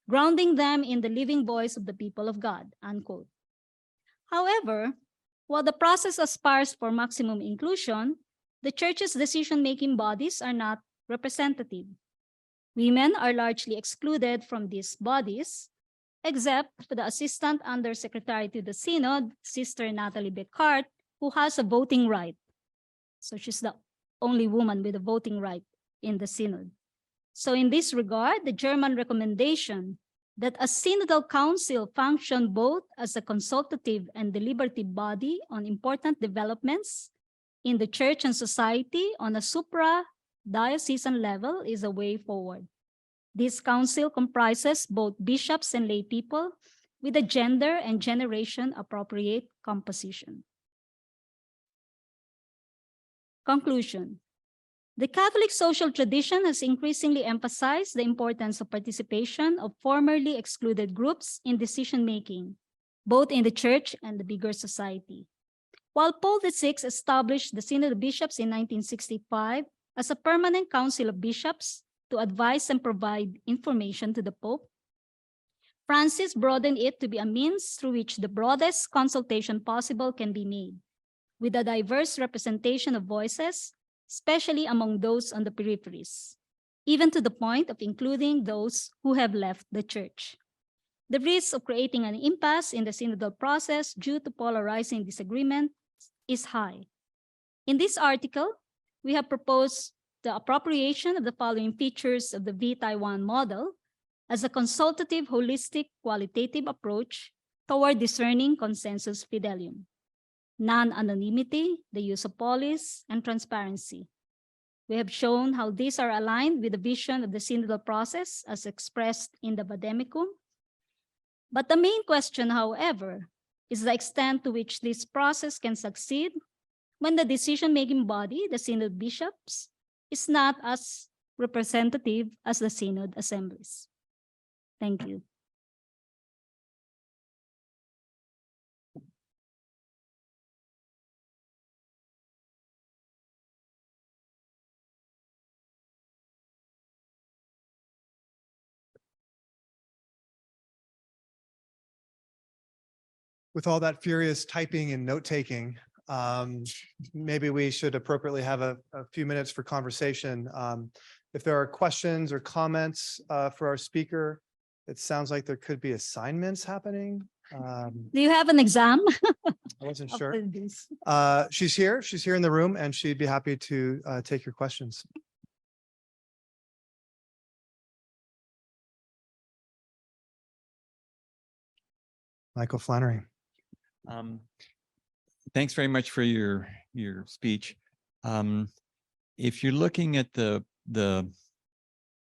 grounding them in the living voice of the people of God," unquote. However, while the process aspires for maximum inclusion, the church's decision-making bodies are not representative. Women are largely excluded from these bodies, except for the Assistant Undersecretary to the Synod, Sister Natalie Becart, who has a voting right. So she's the only woman with a voting right in the Synod. So in this regard, the German recommendation that a synodal council function both as a consultative and deliberative body on important developments in the church and society on a supra-diocesan level is a way forward. This council comprises both bishops and lay people with a gender and generation appropriate composition. Conclusion. The Catholic social tradition has increasingly emphasized the importance of participation of formerly excluded groups in decision-making, both in the church and the bigger society. While Paul VI established the Synod of Bishops in 1965 as a permanent council of bishops to advise and provide information to the Pope, Francis broadened it to be a means through which the broadest consultation possible can be made, with a diverse representation of voices, especially among those on the peripheries, even to the point of including those who have left the church. The risk of creating an impasse in the synodal process due to polarizing disagreement is high. In this article, we have proposed the appropriation of the following features of the vTaiwan model as a consultative, holistic, qualitative approach toward discerning consensus fidelium: non-anonymity, the use of polis, and transparency. We have shown how these are aligned with the vision of the synodal process as expressed in the Vademecum. But the main question, however, is the extent to which this process can succeed when the decision-making body, the Synod bishops, is not as representative as the Synod assemblies. Thank you. With all that furious typing and note-taking, maybe we should appropriately have a few minutes for conversation. If there are questions or comments for our speaker, it sounds like there could be assignments happening. Do you have an exam? I wasn't sure. After this? She's here in the room, and she'd be happy to take your questions. Michael Flannery. Thanks very much for your speech. If you're looking at the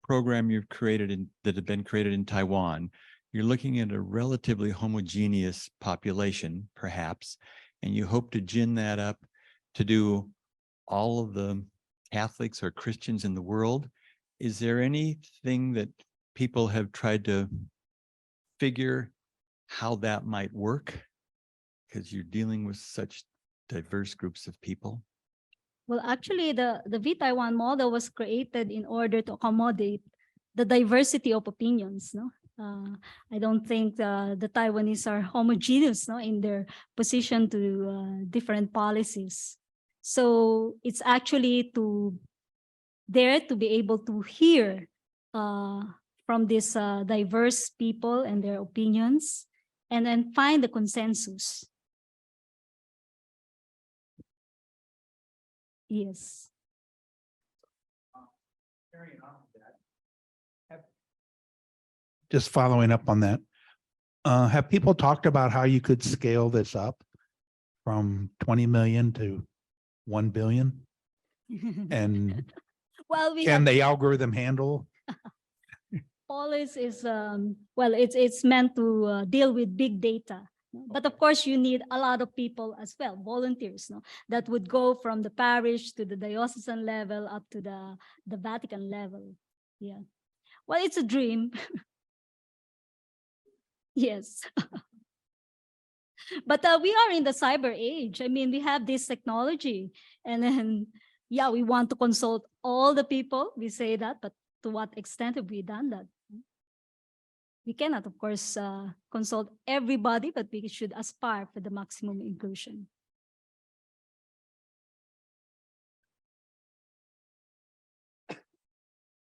program you've created that have been created in Taiwan, you're looking at a relatively homogeneous population, perhaps, and you hope to gin that up to do all of the Catholics or Christians in the world. Is there anything that people have tried to figure how that might work? Because you're dealing with such diverse groups of people. Well, actually, the vTaiwan model was created in order to accommodate the diversity of opinions. No, I don't think the Taiwanese are homogeneous, no, in their position to different policies. So it's actually to be able to hear from these diverse people and their opinions, and then find the consensus. Yes. Just following up on that, have people talked about how you could scale this up from 20 million to 1 billion? And Well, can the algorithm handle? Polis is well, it's meant to deal with big data, but of course you need a lot of people as well, volunteers, no, that would go from the parish to the diocesan level up to the Vatican level. Yeah, well, it's a dream. Yes. But we are in the cyber age. I mean, we have this technology, and then yeah, we want to consult all the people. We say that, but to what extent have we done that? We cannot, of course, consult everybody, but we should aspire for the maximum inclusion.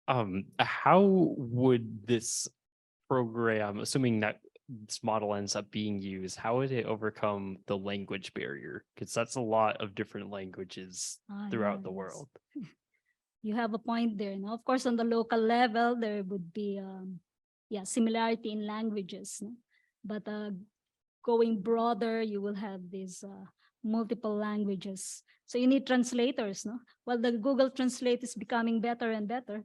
How would this program, assuming that this model ends up being used, how would it overcome the language barrier? Because that's a lot of different languages throughout the world. You have a point there. No? Of course, on the local level, there would be similarity in languages. No? But going broader, you will have these multiple languages. So you need translators. No? Well, the Google Translate is becoming better and better.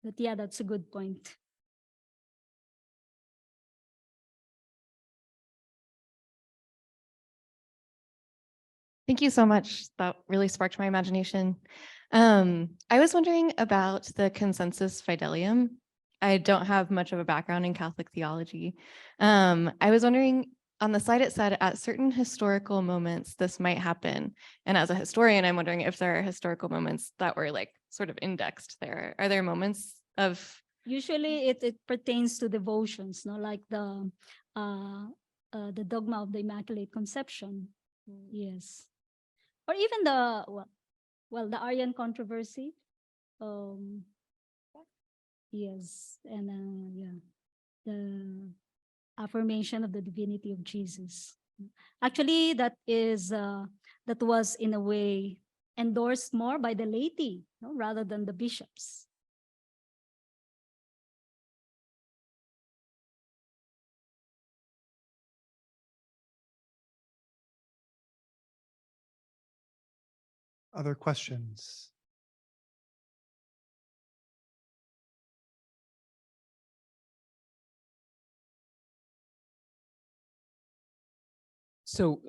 But yeah, that's a good point. Thank you so much. That really sparked my imagination. I was wondering about the consensus fidelium. I don't have much of a background in Catholic theology. I was wondering, on the slide it said at certain historical moments this might happen. And as a historian, I'm wondering if there are historical moments that were like sort of indexed there. Are there moments of Usually it pertains to devotions, no, like the dogma of the Immaculate Conception. Yes. Or even the the Arian controversy. Yes, and yeah, the affirmation of the divinity of Jesus. Actually, that was in a way endorsed more by the laity, no, rather than the bishops. Other questions? So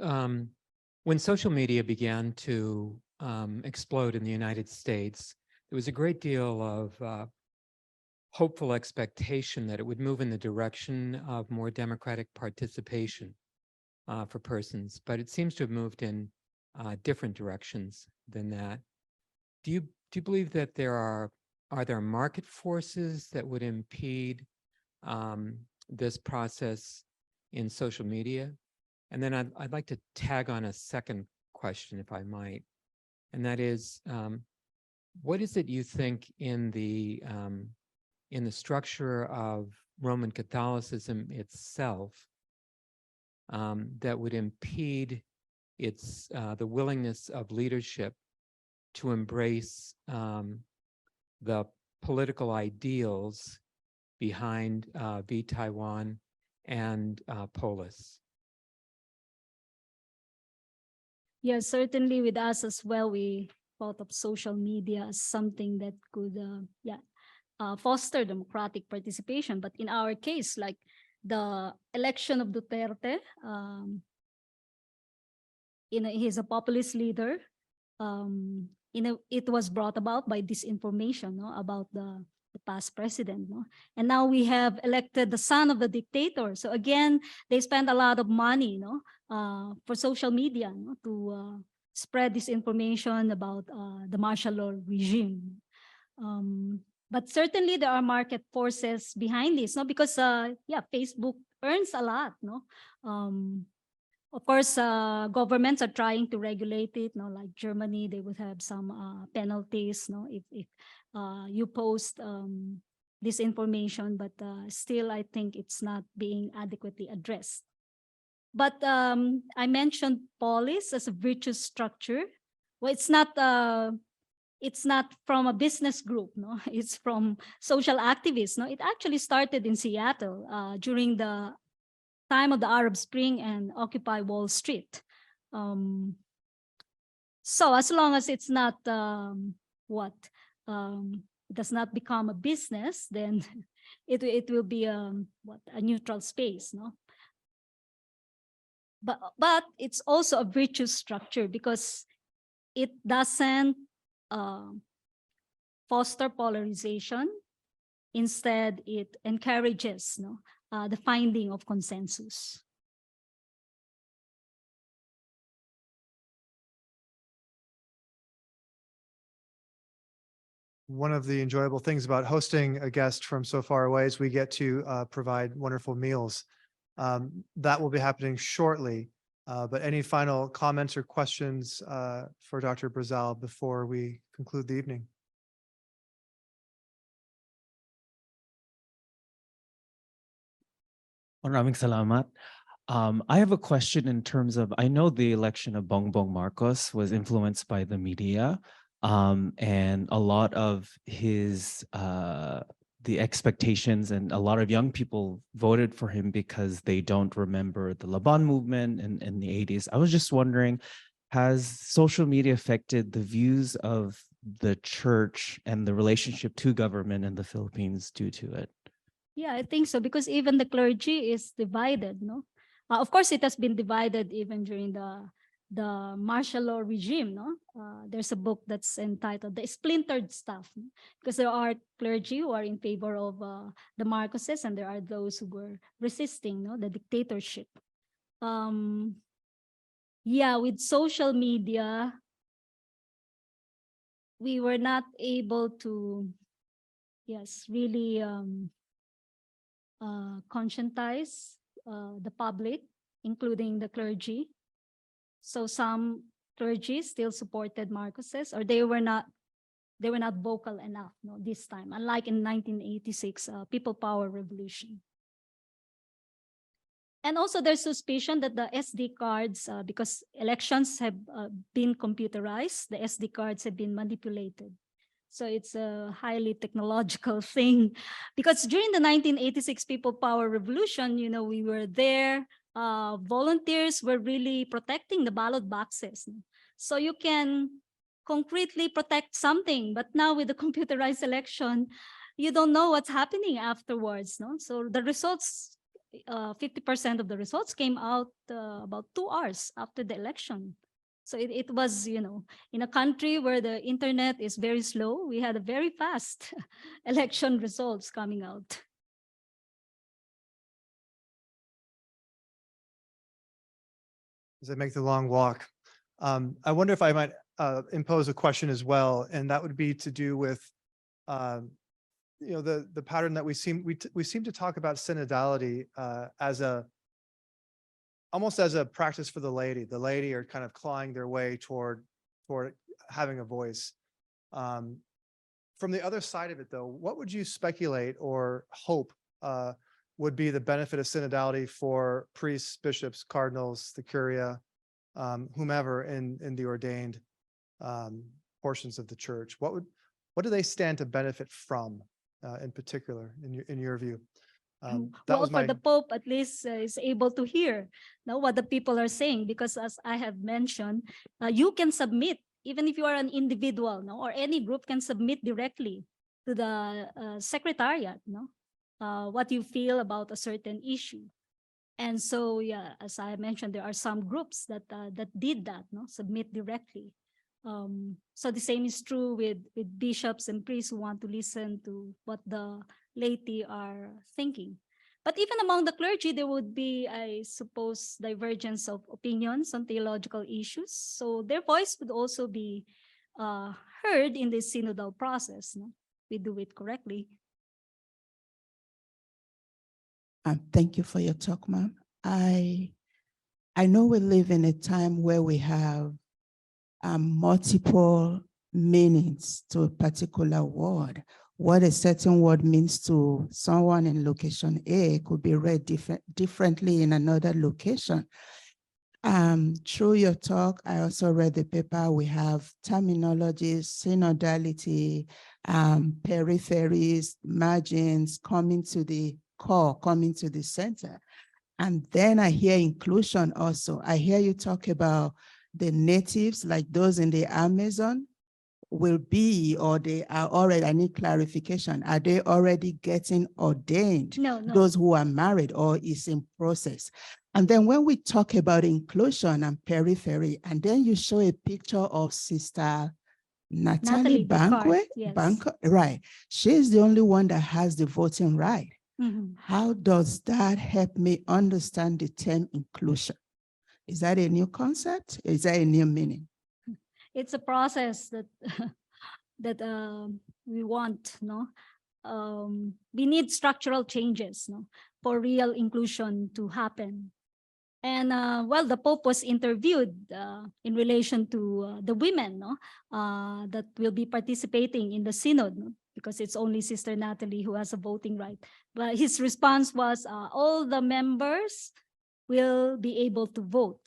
when social media began to explode in the United States, there was a great deal of hopeful expectation that it would move in the direction of more democratic participation for persons, but it seems to have moved in different directions than that. Do you believe that are there market forces that would impede this process in social media? And then I'd like to tag on a second question, if I might, and that is, what is it you think in the structure of Roman Catholicism itself that would impede the willingness of leadership to embrace the political ideals behind vTaiwan and polis? Yes, certainly with us as well, we thought of social media as something that could foster democratic participation. But in our case, like the election of Duterte, he's a populist leader. It was brought about by disinformation, no, about the past president, no? And now we have elected the son of the dictator. So again, they spend a lot of money, no, for social media, no, to spread disinformation about the martial law regime. But certainly there are market forces behind this, no, because Facebook earns a lot, no. Of course, governments are trying to regulate it. No, like Germany, they would have some penalties. No, if you post disinformation, but still, I think it's not being adequately addressed. But I mentioned polis as a virtuous structure. Well, it's not from a business group. No, it's from social activists. No, it actually started in Seattle during the time of the Arab Spring and Occupy Wall Street. So as long as it's not it does not become a business, then it will be a neutral space, no. But it's also a virtuous structure because it doesn't foster polarization. Instead, it encourages, no, the finding of consensus. One of the enjoyable things about hosting a guest from so far away is we get to provide wonderful meals. That will be happening shortly. But any final comments or questions for Dr. Brazal before we conclude the evening? Maraming salamat. I have a question in terms of, I know the election of Bongbong Marcos was influenced by the media, and a lot of his, the expectations, and a lot of young people voted for him because they don't remember the Laban movement in the 80s. I was just wondering, has social media affected the views of the church and the relationship to government in the Philippines due to it? Yeah, I think so, because even the clergy is divided, no? Of course, it has been divided even during the the martial law regime. No, there's a book that's entitled "The Splintered Stuff," no? Because there are clergy who are in favor of the Marcoses, and there are those who were resisting, no, the dictatorship. Yeah, with social media, we were not able to, yes, really conscientize the public, including the clergy. So some clergy still supported Marcoses, or they were not vocal enough, no, this time, unlike in 1986 People Power Revolution. And also there's suspicion that the SD cards, because elections have been computerized, the SD cards have been manipulated. So it's a highly technological thing, because during the 1986 People Power Revolution, you know, we were there, volunteers were really protecting the ballot boxes. So you can concretely protect something, but now with the computerized election, you don't know what's happening afterwards. No, so the results, 50% of the results came out about 2 hours after the election. So it was, you know, in a country where the internet is very slow, we had a very fast election results coming out. As I make the long walk, I wonder if I might impose a question as well, and that would be to do with you know, the pattern that we seem to talk about synodality as almost as a practice for the laity. The laity are kind of clawing their way toward having a voice. From the other side of it, though, what would you speculate or hope would be the benefit of synodality for priests, bishops, cardinals, the curia, whomever in the ordained portions of the church? What do they stand to benefit from in particular, in your view? Well, for the Pope, at least is able to hear now what the people are saying, because as I have mentioned, you can submit, even if you are an individual, no, or any group can submit directly to the secretariat, no, what you feel about a certain issue. And so, yeah, as I mentioned, there are some groups that did that, no, submit directly. So the same is true with bishops and priests who want to listen to what the laity are thinking. But even among the clergy, there would be, I suppose, divergence of opinions on theological issues. So their voice would also be heard in this synodal process. No? We do it correctly. Thank you for your talk, ma'am. I know we live in a time where we have multiple meanings to a particular word. What a certain word means to someone in location A could be read differently in another location. Through your talk, I also read the paper. We have terminologies, synodality, peripheries, margins, coming to the core, coming to the center. And then I hear inclusion also. I hear you talk about the natives, like those in the Amazon, will be, or they are already, I need clarification, are they already getting ordained? No. Those who are married, or is in process? And then when we talk about inclusion and periphery, and then you show a picture of Sister Natalie Banque, yes. Right. She's the only one that has the voting right. Mm-hmm. How does that help me understand the term inclusion? Is that a new concept? Is that a new meaning? It's a process that we want, no? We need structural changes, no, for real inclusion to happen. And well, the Pope was interviewed in relation to the women, no, that will be participating in the synod, no? Because it's only Sister Natalie who has a voting right. But his response was, all the members will be able to vote.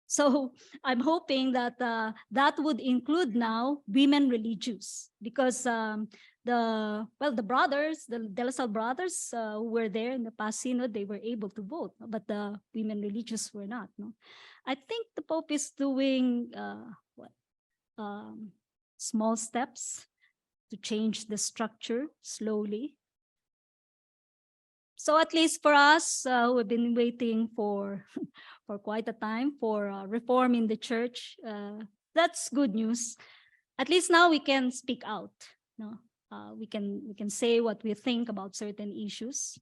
So I'm hoping that that would include now women religious, because the brothers, the LaSalle brothers who were there in the past synod, they were able to vote, but the women religious were not. No, I think the Pope is doing small steps to change the structure slowly. So at least for us, we've been waiting for for quite a time for reform in the church. That's good news. At least now we can speak out. No, we can say what we think about certain issues,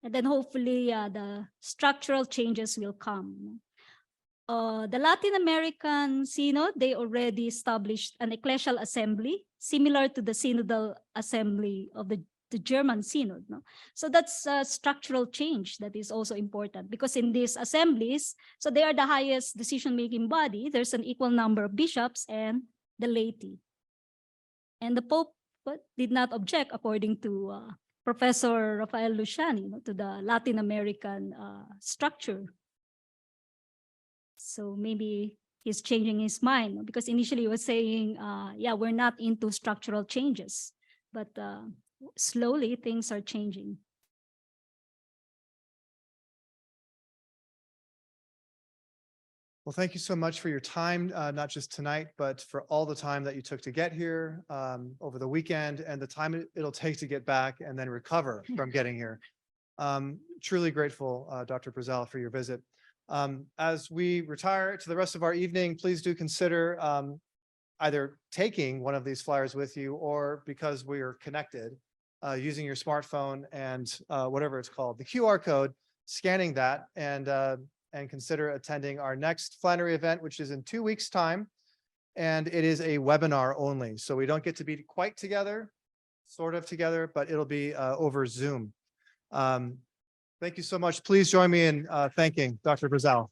and then hopefully the structural changes will come. The Latin American Synod, they already established an ecclesial assembly similar to the synodal assembly of the German Synod. No? So that's a structural change that is also important, because in these assemblies, so they are the highest decision-making body. There's an equal number of bishops and the laity. And the Pope did not object, according to Professor Rafael Luciani, to the Latin American structure. So maybe he's changing his mind, because initially he was saying, yeah, we're not into structural changes, but slowly things are changing. Well, thank you so much for your time, not just tonight, but for all the time that you took to get here over the weekend, and the time it'll take to get back and then recover from getting here. Truly grateful, Dr. Brazal, for your visit. As we retire to the rest of our evening, please do consider either taking one of these flyers with you, or, because we are connected, using your smartphone and whatever it's called, the QR code, scanning that, and consider attending our next Flannery event, which is in 2 weeks' time. And it is a webinar only. So we don't get to be quite together, sort of together, but it'll be over Zoom. Thank you so much. Please join me in thanking Dr. Brazal.